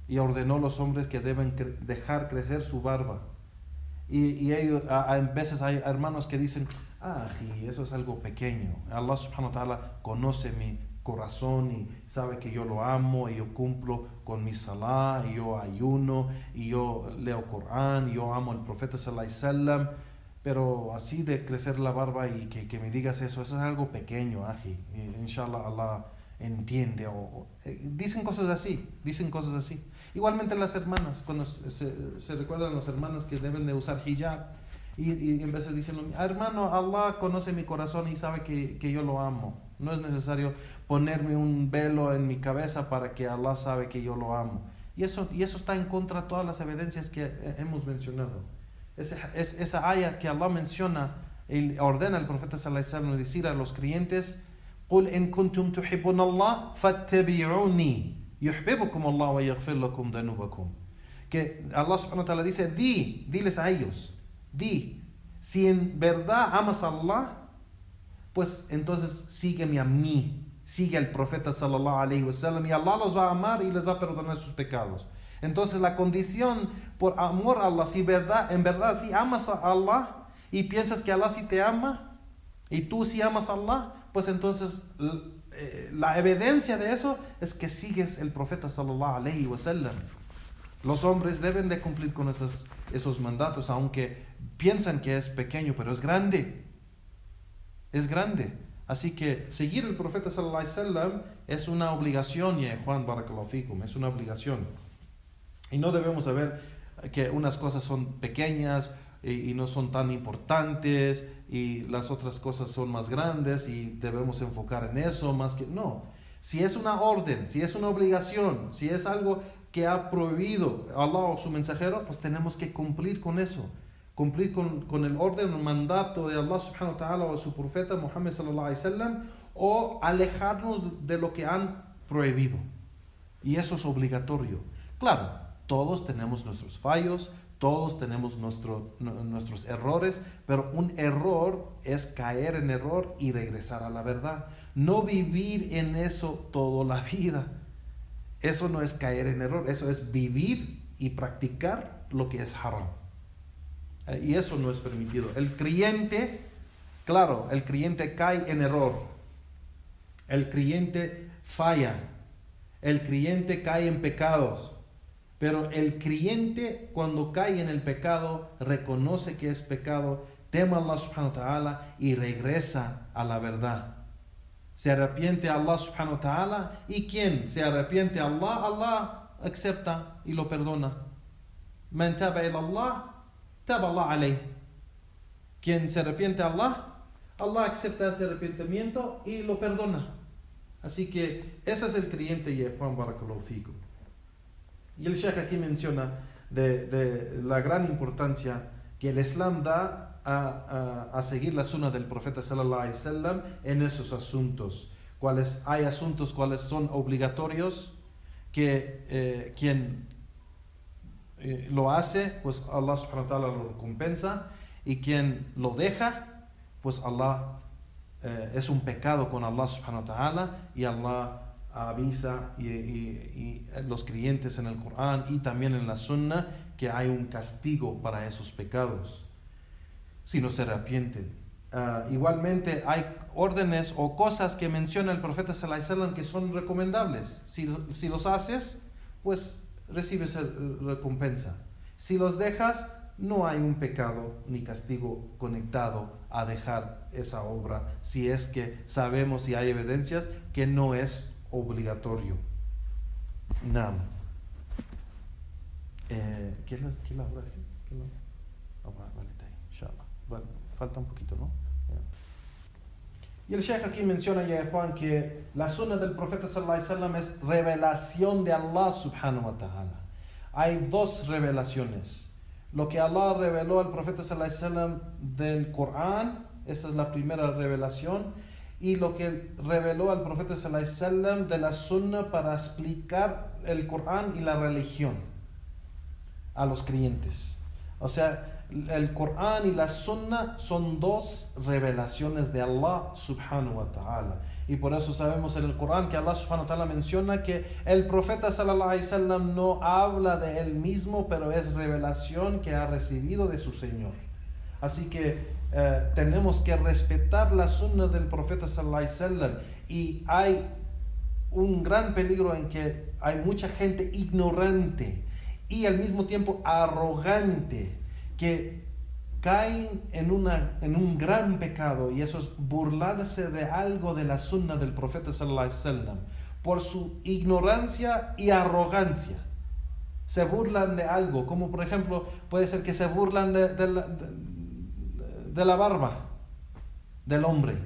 y ordenó a los hombres que deben dejar crecer su barba. Y ellos, a veces hay hermanos que dicen, aji, eso es algo pequeño. Allah subhanahu wa ta'ala conoce mi corazón y sabe que yo lo amo, y yo cumplo con mi salah, y yo ayuno, y yo leo Corán, y yo amo al profeta sallallahu alaihi wasallam. Pero así de crecer la barba y que me digas eso es algo pequeño, aji. Inshallah Allah entiende. Dicen cosas así, Igualmente las hermanas, cuando se recuerdan las hermanas que deben de usar hijab, y en veces dicen, hermano, Allah conoce mi corazón y sabe que yo lo amo. No es necesario ponerme un velo en mi cabeza para que Allah sabe que yo lo amo. Y eso está en contra de todas las evidencias que hemos mencionado. Esa aya que Allah menciona y ordena al profeta sallallahu alaihi wasallam decir a los creyentes, قُلْ إِن كُنْتُمْ تُحِبُّونَ اللَّهَ فَاتَّبِعُونِي يُحْبِبُكُمُ اللَّهُ وَيَغْفِرْ لَكُمْ ذُنُوبَكُمْ. Que Allah subhanahu wa ta'ala dice, diles a ellos, si en verdad amas a Allah, pues entonces sígueme a mí, sigue al profeta sallallahu alaihi wasallam, y Allah los va a amar y les va a perdonar sus pecados. Entonces la condición por amor a Allah, si en verdad si amas a Allah y piensas que Allah sí te ama y tú sí amas a Allah, pues entonces la evidencia de eso es que sigues el profeta sallallahu alaihi wasallam. Los hombres deben de cumplir con esos mandatos, aunque piensan que es pequeño, pero es grande. Es grande. Así que seguir el profeta sallallahu alaihi wasallam es una obligación, ya Juan, barakallahu fikum, es una obligación. Y no debemos saber que unas cosas son pequeñas y no son tan importantes, y las otras cosas son más grandes y debemos enfocar en eso más que... No, si es una orden, si es una obligación, si es algo que ha prohibido Allah o su mensajero, pues tenemos que cumplir con eso. cumplir con el orden o mandato de Allah subhanahu wa ta'ala o de su profeta Muhammad sallallahu alaihi wasallam, o alejarnos de lo que han prohibido. Y eso es obligatorio. Claro, todos tenemos nuestros fallos, todos tenemos nuestros errores, pero un error es caer en error y regresar a la verdad. No vivir en eso toda la vida. Eso no es caer en error, eso es vivir y practicar lo que es haram. Y eso no es permitido. El creyente, claro, el creyente cae en error. El creyente falla. El creyente cae en pecados. Pero el creyente, cuando cae en el pecado, reconoce que es pecado, teme a Allah subhanahu wa ta'ala y regresa a la verdad. Se arrepiente a Allah subhanahu wa ta'ala, y quien se arrepiente a Allah, Allah acepta y lo perdona. Man taba ila Allah, taba Allah alayh. Quien se arrepiente a Allah, Allah acepta ese arrepentimiento y lo perdona. Así que ese es el creyente, y Juan barakallahu fikum. Y el Sheikh aquí menciona de la gran importancia que el Islam da a seguir la sunna del profeta sallallahu alaihi wasallam en esos asuntos. Hay asuntos cuales son obligatorios, que quien lo hace, pues Allah subhanahu wa ta'ala lo recompensa, y quien lo deja, pues Allah es un pecado con Allah subhanahu wa ta'ala, y Allah avisa y los creyentes en el Corán y también en la Sunna que hay un castigo para esos pecados si no se arrepienten. Igualmente hay órdenes o cosas que menciona el profeta sallallahu alaihi wasallam que son recomendables. Si los haces, pues recibes recompensa. Si los dejas, no hay un pecado ni castigo conectado a dejar esa obra, si es que sabemos y hay evidencias que no es obligatorio. Nada. ¿Qué es la hora? Vale, está ahí, inshallah. Vale, falta un poquito, ¿no? Y el Sheikh aquí menciona, ya Juan, que la sunna del profeta sallallahu alaihi wasallam es revelación de Allah subhanahu wa ta'ala. Hay dos revelaciones. Lo que Allah reveló al profeta sallallahu alaihi wasallam del Corán, esa es la primera revelación, y lo que reveló al profeta sallallahu alaihi wasallam de la sunna para explicar el Corán y la religión a los creyentes. O sea, el Corán y la sunna son dos revelaciones de Allah subhanahu wa ta'ala. Y por eso sabemos en el Corán que Allah subhanahu wa ta'ala menciona que el profeta sallallahu alaihi wasallam no habla de él mismo, pero es revelación que ha recibido de su Señor. Así que tenemos que respetar la sunna del profeta sallallahu alaihi wasallam, y hay un gran peligro en que hay mucha gente ignorante y al mismo tiempo arrogante que caen en un gran pecado, y eso es burlarse de algo de la sunna del profeta sallallahu alaihi wasallam por su ignorancia y arrogancia. Se burlan de algo, como por ejemplo puede ser que se burlan de la barba del hombre,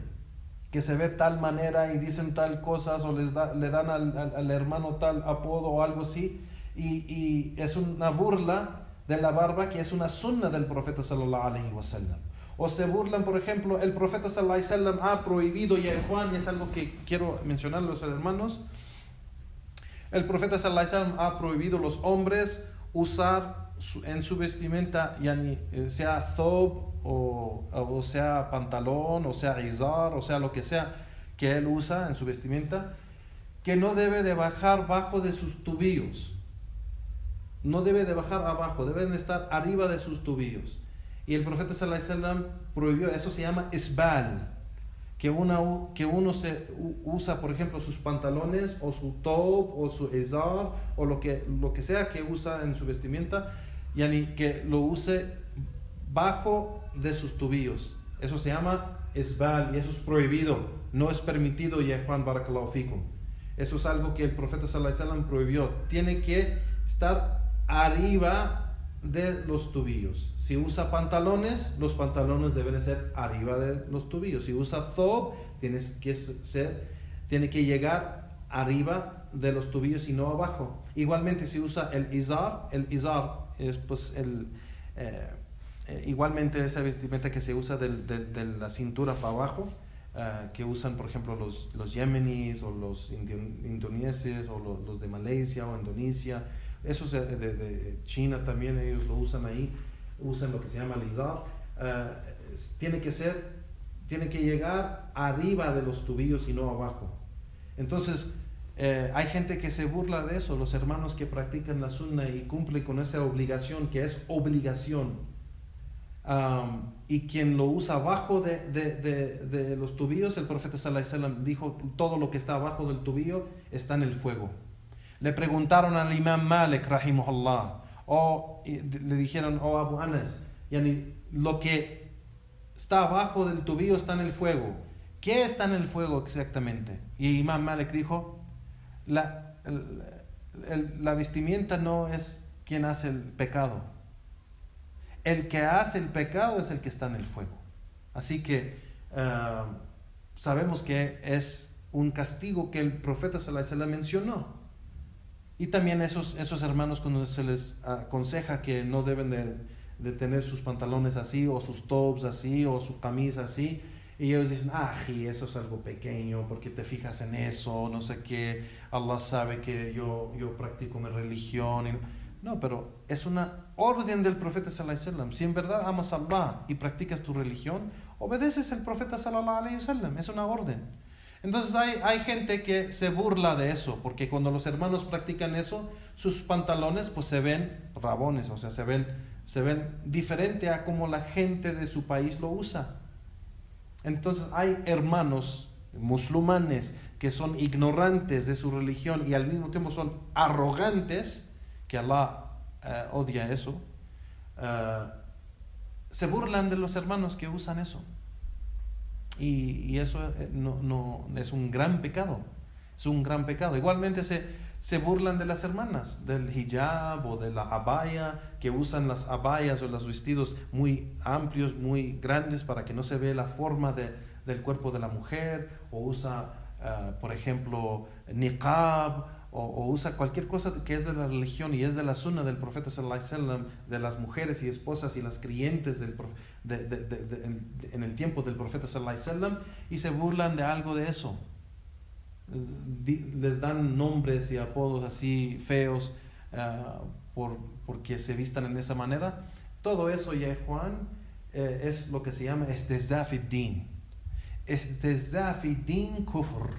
que se ve tal manera y dicen tal cosas, o le dan al hermano tal apodo o algo así, y es una burla de la barba que es una sunna del profeta sallallahu alaihi wasallam. O se burlan, por ejemplo, el profeta sallallahu alaihi wasallam ha prohibido, y Juan, y es algo que quiero mencionar a los hermanos, el profeta sallallahu alaihi wasallam ha prohibido a los hombres usar en su vestimenta, sea thob o sea pantalón, o sea izar, o sea lo que sea que él usa en su vestimenta, que no debe de bajar bajo de sus tobillos. No debe de bajar abajo, deben estar arriba de sus tobillos. Y el profeta sallallahu alaihi wasallam prohibió, eso se llama isbal, que uno se usa, por ejemplo, sus pantalones o su top o su izar o lo que sea que usa en su vestimenta, que lo use bajo de sus tobillos. Eso se llama isbal, y eso es prohibido, no es permitido, ya Juan barakallahu fikum. Eso es algo que el profeta sallallahu alaihi wasallam prohibió. Tiene que estar arriba de los tobillos. Si usa pantalones, los pantalones deben ser arriba de los tobillos. Si usa thob, tiene que llegar arriba de los tobillos y no abajo. Igualmente, si usa el izar es pues igualmente esa vestimenta que se usa de la cintura para abajo, que usan por ejemplo los yemeníes o los indoneses o los de Malasia o Indonesia, esos de China también, ellos lo usan ahí, usan lo que se llama lizar. Tiene que llegar arriba de los tobillos y no abajo. Entonces hay gente que se burla de eso, los hermanos que practican la sunna y cumplen con esa obligación, que es obligación. Y quien lo usa abajo de los tobillos, el profeta sallallahu alaihi wasallam dijo: todo lo que está abajo del tobillo está en el fuego. Le preguntaron al imam Malik rahimahullah, le dijeron: oh Abu Anas, yani, lo que está abajo del tobillo está en el fuego. ¿Qué está en el fuego exactamente? Y imam Malik dijo: la vestimenta no es quien hace el pecado. El que hace el pecado es el que está en el fuego. Así que sabemos que es un castigo que el profeta sallallahu alaihi wasallam mencionó. Y también esos hermanos, cuando se les aconseja que no deben de tener sus pantalones así, o sus tops así, o su camisa así, y ellos dicen: eso es algo pequeño, porque te fijas en eso, no sé qué, Allah sabe que yo practico mi religión. No, pero es una orden del profeta sallallahu alaihi wasallam. Si en verdad amas a Allah y practicas tu religión, obedeces al profeta sallallahu alaihi wasallam. Es una orden. Entonces hay gente que se burla de eso, porque cuando los hermanos practican eso, sus pantalones pues se ven rabones, o sea, se ven diferente a como la gente de su país lo usa. Entonces hay hermanos musulmanes que son ignorantes de su religión y al mismo tiempo son arrogantes, que Allah odia eso. Se burlan de los hermanos que usan eso, y eso no es un gran pecado. Es un gran pecado. Igualmente se burlan de las hermanas, del hijab o de la abaya, que usan las abayas o los vestidos muy amplios, muy grandes, para que no se vea la forma del cuerpo de la mujer, o usa por ejemplo niqab, o usa cualquier cosa que es de la religión y es de la sunna del profeta sallallahu alaihi wasallam, de las mujeres y esposas y las creyentes en el tiempo del profeta sallallahu alaihi wasallam, y se burlan de algo de eso. Les dan nombres y apodos así feos porque se vistan en esa manera. Todo eso, ya Juan, es lo que se llama istihza' din. Istihza' din kufr.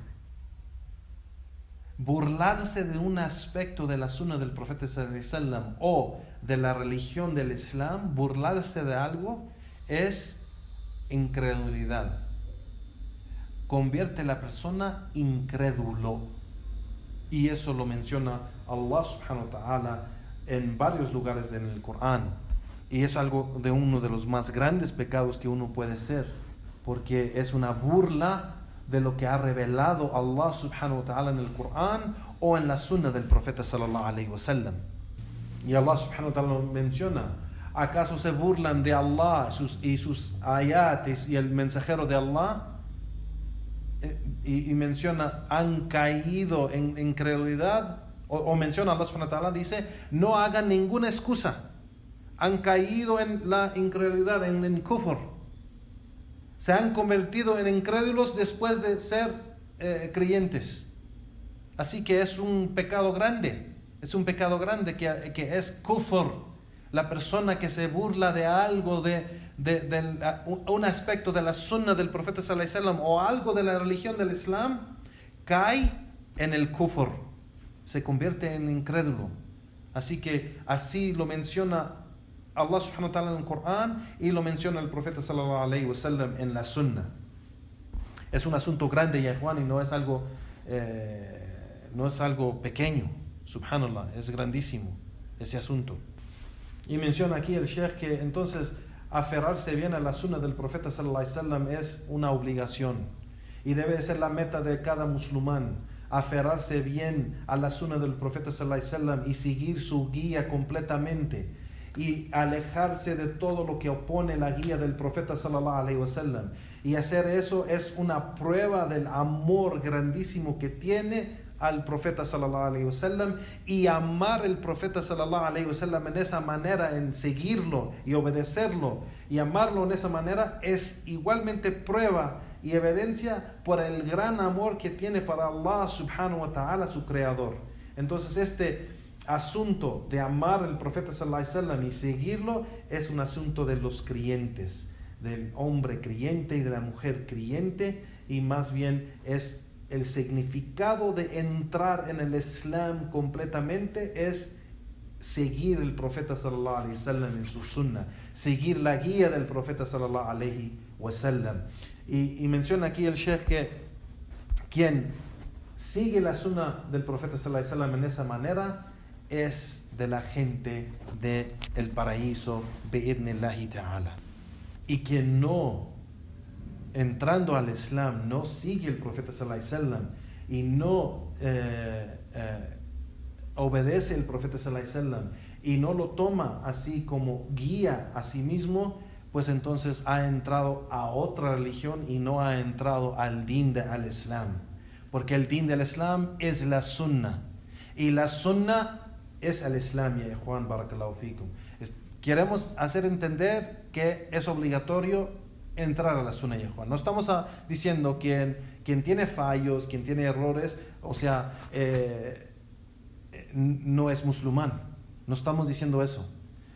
Burlarse de un aspecto de la sunna del profeta sallallahu alaihi wasallam o de la religión del Islam, burlarse de algo es incredulidad. Convierte a la persona incrédulo. Y eso lo menciona Allah subhanahu wa ta'ala en varios lugares en el Corán. Y es algo de uno de los más grandes pecados que uno puede hacer, porque es una burla de lo que ha revelado Allah subhanahu wa ta'ala en el Corán o en la sunna del profeta sallallahu alaihi wasallam. Y Allah subhanahu wa ta'ala lo menciona: ¿acaso se burlan de Allah y sus ayates y el mensajero de Allah? Y menciona: han caído en incredulidad, o menciona Allah subhanahu wa ta'ala, dice: no hagan ninguna excusa, han caído en la incredulidad, en kufr. Se han convertido en incrédulos después de ser creyentes. Así que es un pecado grande. Es un pecado grande que es kufr. La persona que se burla de algo, un aspecto de la sunna del profeta sallallahu alaihi wasallam o algo de la religión del Islam, cae en el kufr. Se convierte en incrédulo. Así que así lo menciona Allah subhanahu wa ta'ala en el Corán y lo menciona el profeta sallallahu alaihi wasallam en la sunna. Es un asunto grande, ya Juan, y no es algo pequeño. Subhanallah, es grandísimo ese asunto. Y menciona aquí el Sheikh que entonces aferrarse bien a la sunna del profeta sallallahu alaihi wasallam es una obligación y debe ser la meta de cada musulmán, aferrarse bien a la sunna del profeta sallallahu alaihi wasallam y seguir su guía completamente. y alejarse de todo lo que opone la guía del profeta sallallahu alaihi wasallam. Y hacer eso es una prueba del amor grandísimo que tiene al profeta sallallahu alaihi wasallam, y amar al profeta sallallahu alaihi wasallam en esa manera, en seguirlo y obedecerlo y amarlo en esa manera, es igualmente prueba y evidencia por el gran amor que tiene para Allah subhanahu wa ta'ala, su creador. Entonces este asunto de amar al profeta sallallahu alaihi wasallam y seguirlo es un asunto de los creyentes, del hombre creyente y de la mujer creyente, y más bien es el significado de entrar en el Islam completamente, es seguir el profeta sallallahu alaihi wasallam en su sunnah, seguir la guía del profeta sallallahu alaihi wasallam. Y menciona aquí el Sheikh que quien sigue la sunnah del profeta sallallahu alaihi wasallam en esa manera es de la gente del paraíso, bi'idhnillahi ta'ala. Y quien no, entrando al Islam, no sigue el profeta sallallahu alaihi wasallam y no obedece el profeta sallallahu alaihi wasallam y no lo toma así como guía a sí mismo, pues entonces ha entrado a otra religión y no ha entrado al din al Islam, porque el din del Islam es la sunnah, y la sunnah es el Islam. Ya Juan, barakallahu fikum, queremos hacer entender que es obligatorio entrar a la sunnah, ya Juan. No estamos diciendo quien tiene fallos, quien tiene errores, o sea, no es musulmán. No estamos diciendo eso.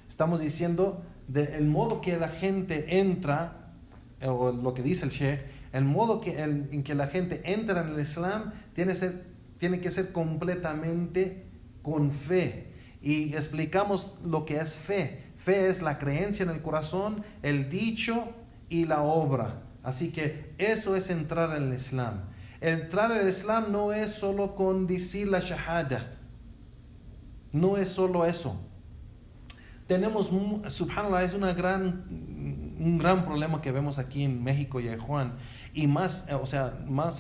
Estamos diciendo del modo que la gente entra, o lo que dice el Sheikh, el modo en que la gente entra en el Islam tiene que ser completamente con fe. Y explicamos lo que es fe. Fe es la creencia en el corazón, el dicho y la obra. Así que eso es entrar en el Islam. Entrar en el Islam no es solo con decir la shahada. No es solo eso. Tenemos, subhanallah, es un gran problema que vemos aquí en México y en Juan, y más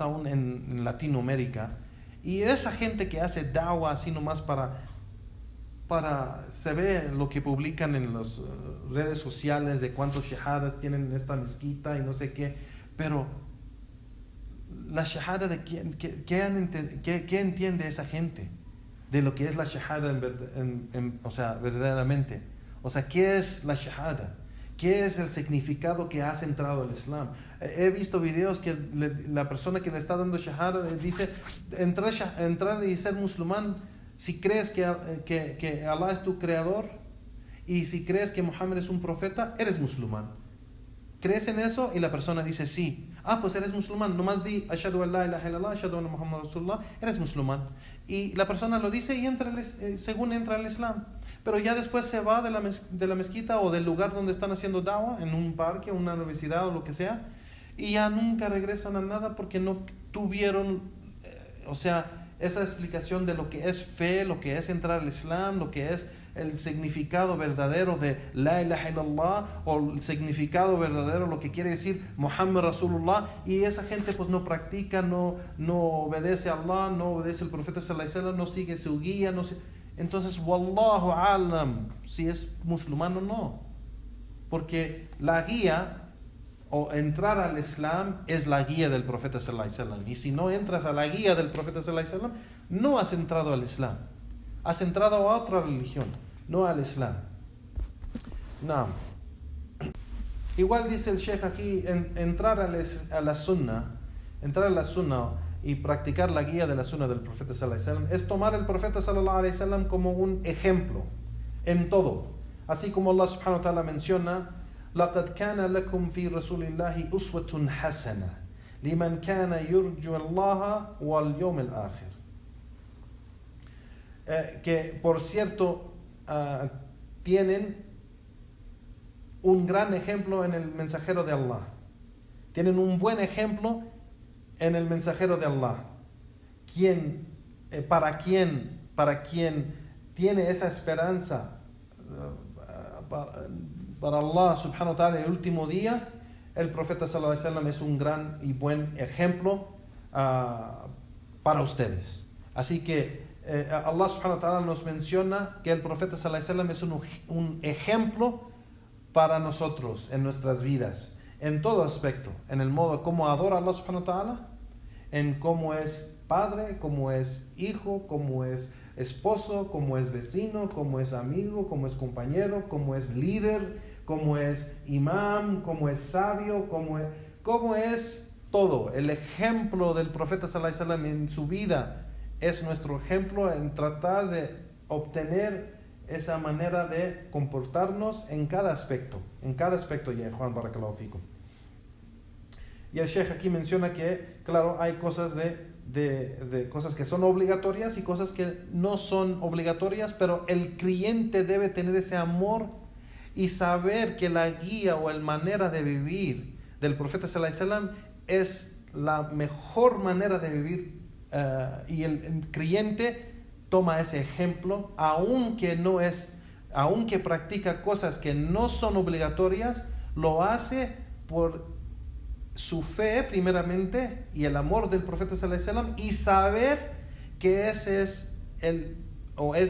aún en Latinoamérica. Y esa gente que hace da'wah así nomás se ve lo que publican en las redes sociales de cuántos shahadas tienen en esta mezquita y no sé qué, pero la shahada de ¿qué entiende esa gente de lo que es la shahada verdaderamente? O sea, ¿qué es la shahada? ¿Qué es el significado que has entrado al Islam? He visto videos que la persona que le está dando shahada dice, entrar y ser musulmán si crees que Allah es tu creador, y si crees que Muhammad es un profeta, eres musulmán. ¿Crees en eso? Y la persona dice sí. Pues eres musulmán. Nomás di ashhadu an la ilaha illallah, ashhadu anna Muhammad rasulullah, eres musulmán. Y la persona lo dice y según entra al Islam. Pero ya después se va de la mezquita o del lugar donde están haciendo da'wah, en un parque, una universidad o lo que sea, y ya nunca regresan a nada porque no tuvieron, esa explicación de lo que es fe, lo que es entrar al Islam, lo que es el significado verdadero de la ilaha illallah, o el significado verdadero, lo que quiere decir Muhammad Rasulullah, y esa gente pues no practica, no obedece a Allah, no obedece al profeta sallallahu alaihi wasallam, no sigue su guía, entonces wallahu alam si es musulmán o no, porque la guía o entrar al Islam es la guía del profeta sallallahu alaihi wasallam, y si no entras a la guía del profeta sallallahu alaihi wasallam, no has entrado al Islam, has entrado a otra religión, no al Islam. No. Igual dice el Sheikh aquí, entrar a la sunnah y practicar la guía de la sunnah del profeta sallallahu alaihi wasallam es tomar al profeta sallallahu alaihi wasallam como un ejemplo en todo, así como Allah subhanahu wa ta'ala menciona: لقد كان لكم في رسول الله أسوة حسنة لمن كان يرجو الله واليوم الآخر. Que por cierto tienen un gran ejemplo en el mensajero de Allah. Tienen un buen ejemplo en el mensajero de Allah. Para quien tiene esa esperanza para Allah subhanahu wa ta'ala el último día, el profeta sallallahu alaihi wasallam es un gran y buen ejemplo para ustedes. Así que Allah subhanahu wa ta'ala nos menciona que el profeta sallallahu alaihi wasallam es un ejemplo para nosotros en nuestras vidas, en todo aspecto, en el modo como adora a Allah subhanahu wa ta'ala, en cómo es padre, cómo es hijo, cómo es esposo, cómo es vecino, cómo es amigo, cómo es compañero, cómo es líder, cómo es imam, cómo es sabio, cómo es todo. El ejemplo del profeta sallallahu alaihi wasallam en su vida es nuestro ejemplo en tratar de obtener esa manera de comportarnos en cada aspecto, ya Juan Barakallahu Fikum. Y el Sheikh aquí menciona que, claro, hay cosas de cosas que son obligatorias y cosas que no son obligatorias, pero el creyente debe tener ese amor y saber que la guía o la manera de vivir del profeta sallallahu alaihi wasallam es la mejor manera de vivir, y el creyente toma ese ejemplo, aunque practica cosas que no son obligatorias, lo hace por su fe primeramente y el amor del profeta sallallahu alaihi wasallam, y saber que ese es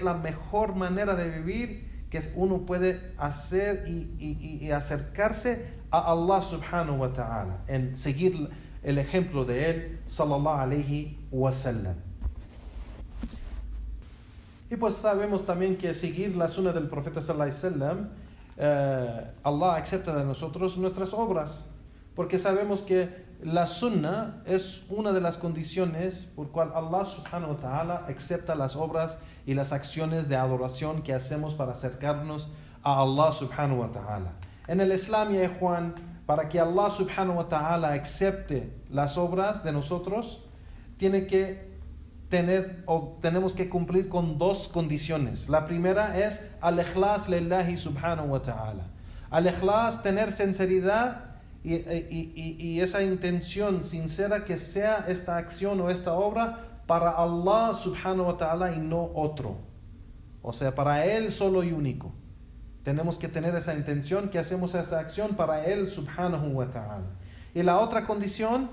la mejor manera de vivir que uno puede hacer y acercarse a Allah subhanahu wa ta'ala, en seguir el ejemplo de él sallallahu alaihi wasallam. Y pues sabemos también que seguir la sunna del profeta sallallahu alaihi wasallam, Allah acepta de nosotros nuestras obras, porque sabemos que la sunna es una de las condiciones por cual Allah subhanahu wa ta'ala acepta las obras y las acciones de adoración que hacemos para acercarnos a Allah subhanahu wa ta'ala. En el Islam, ya Juan, para que Allah subhanahu wa ta'ala acepte las obras de nosotros, tenemos que cumplir con dos condiciones. La primera es al-ikhlas lillahi subhanahu wa ta'ala. Al-ikhlas, tener sinceridad y esa intención sincera que sea esta acción o esta obra para Allah subhanahu wa ta'ala y no otro. O sea, para Él solo y único. Tenemos que tener esa intención que hacemos esa acción para Él subhanahu wa ta'ala. Y la otra condición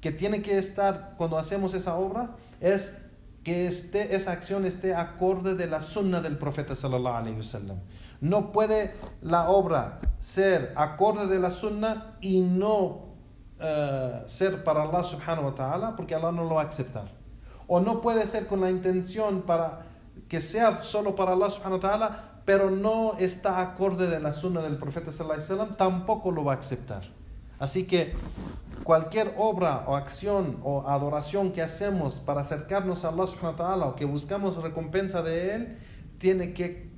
que tiene que estar cuando hacemos esa obra es que esa acción esté acorde de la sunna del profeta sallallahu alaihi wasallam. No puede la obra ser acorde de la sunna y no ser para Allah subhanahu wa ta'ala, porque Allah no lo va a aceptar. O no puede ser con la intención para que sea solo para Allah subhanahu wa ta'ala, pero no está acorde de la sunna del profeta sallallahu alaihi wasallam, tampoco lo va a aceptar. Así que cualquier obra o acción o adoración que hacemos para acercarnos a Allah subhanahu wa ta'ala o que buscamos recompensa de Él,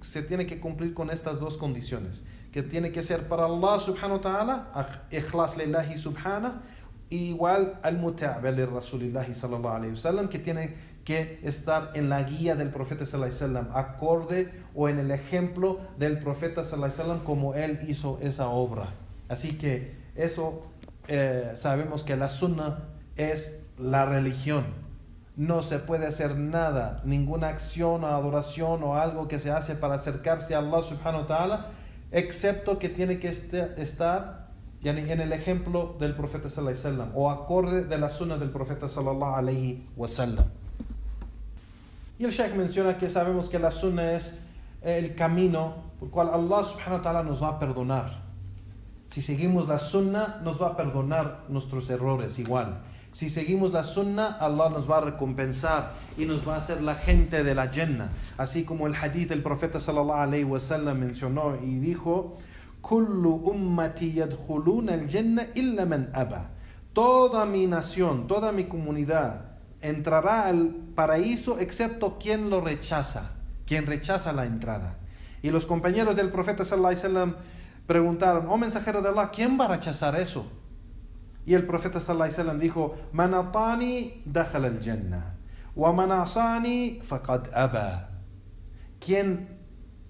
se tiene que cumplir con estas dos condiciones, que tiene que ser para Allah subhanahu wa ta'ala, ikhlas lillahi subhanahu, igual al-muta'a' li rasulillahi sallallahu alayhi wasallam, que tiene que estar en la guía del profeta sallallahu alayhi wasallam, acorde o en el ejemplo del profeta sallallahu alayhi wasallam como él hizo esa obra. Así que eso sabemos que la sunna es la religión. No se puede hacer nada, ninguna acción o adoración o algo que se hace para acercarse a Allah subhanahu wa ta'ala, excepto que tiene que estar en el ejemplo del profeta sallallahu alaihi wasallam o acorde de la sunna del profeta sallallahu alaihi wasallam. Y el Shaykh menciona que sabemos que la sunna es el camino por el cual Allah subhanahu wa ta'ala nos va a perdonar. Si seguimos la sunna, nos va a perdonar nuestros errores igual. Si seguimos la sunna, Allah nos va a recompensar y nos va a hacer la gente de la Jannah. Así como el hadith del profeta sallallahu alaihi wasallam mencionó y dijo: Kullu ummati yadkhuluna al-jannah illa man aba. Toda mi nación, toda mi comunidad entrará al paraíso excepto quien lo rechaza, quien rechaza la entrada. Y los compañeros del profeta sallallahu alaihi wasallam preguntaron: oh mensajero de Allah, ¿quién va a rechazar eso? Y el profeta sallallahu alaihi wasallam dijo: man atani dakhala al-jannah wa man asani faqad aba. Quien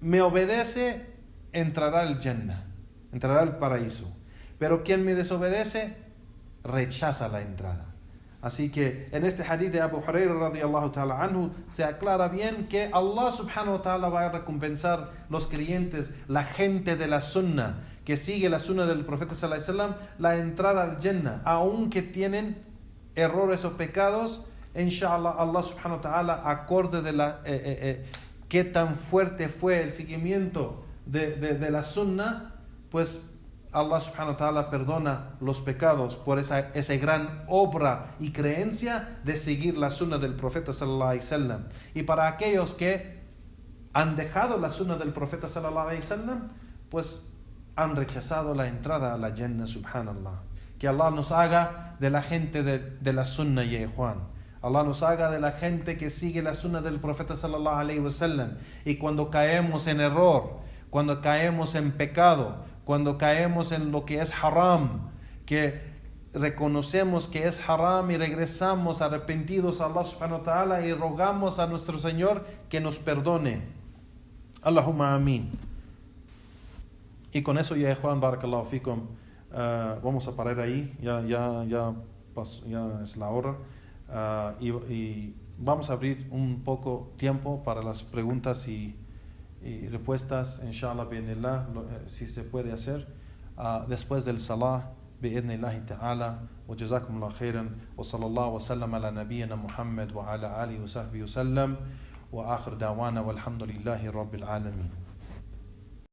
me obedece entrará al Jannah, entrará al paraíso, pero quien me desobedece rechaza la entrada. Así que en este hadith de Abu Hurairah radiyallahu ta'ala anhu se aclara bien que Allah subhanahu wa ta'ala va a recompensar los creyentes, la gente de la sunna, que sigue la sunna del profeta sallallahu alaihi wasallam, la entrada al Jannah, aunque tienen errores o pecados inshallah, Allah subhanahu wa ta'ala, acorde de qué tan fuerte fue el seguimiento de la sunnah, pues Allah subhanahu wa ta'ala perdona los pecados por esa gran obra y creencia de seguir la sunnah del profeta sallallahu alaihi wasallam. Y para aquellos que han dejado la sunnah del profeta sallallahu alaihi wasallam, pues han rechazado la entrada a la Jannah, subhanallah. Que Allah nos haga de la gente de la sunnah, ya Juan. Allah nos haga de la gente que sigue la sunnah del profeta sallallahu alaihi wasallam. Y cuando caemos en error, cuando caemos en pecado, cuando caemos en lo que es haram, que reconocemos que es haram y regresamos arrepentidos a Allah subhanahu wa ta'ala y rogamos a nuestro Señor que nos perdone. Allahumma amin. Y con eso, ya Juan, barakallahu fikum, vamos a parar ahí, ya es la hora, y vamos a abrir un poco tiempo para las preguntas y respuestas, inshallah, bi'idhnillah, si se puede hacer, después del salah, bi'idhnillahi ta'ala, wa jazakumullah khairan, wa sallallahu wa sallam ala nabiyyina Muhammad wa ala alihi wa sahbihi wa sallam, wa akhir da'wana walhamdulillahi rabbil alamin.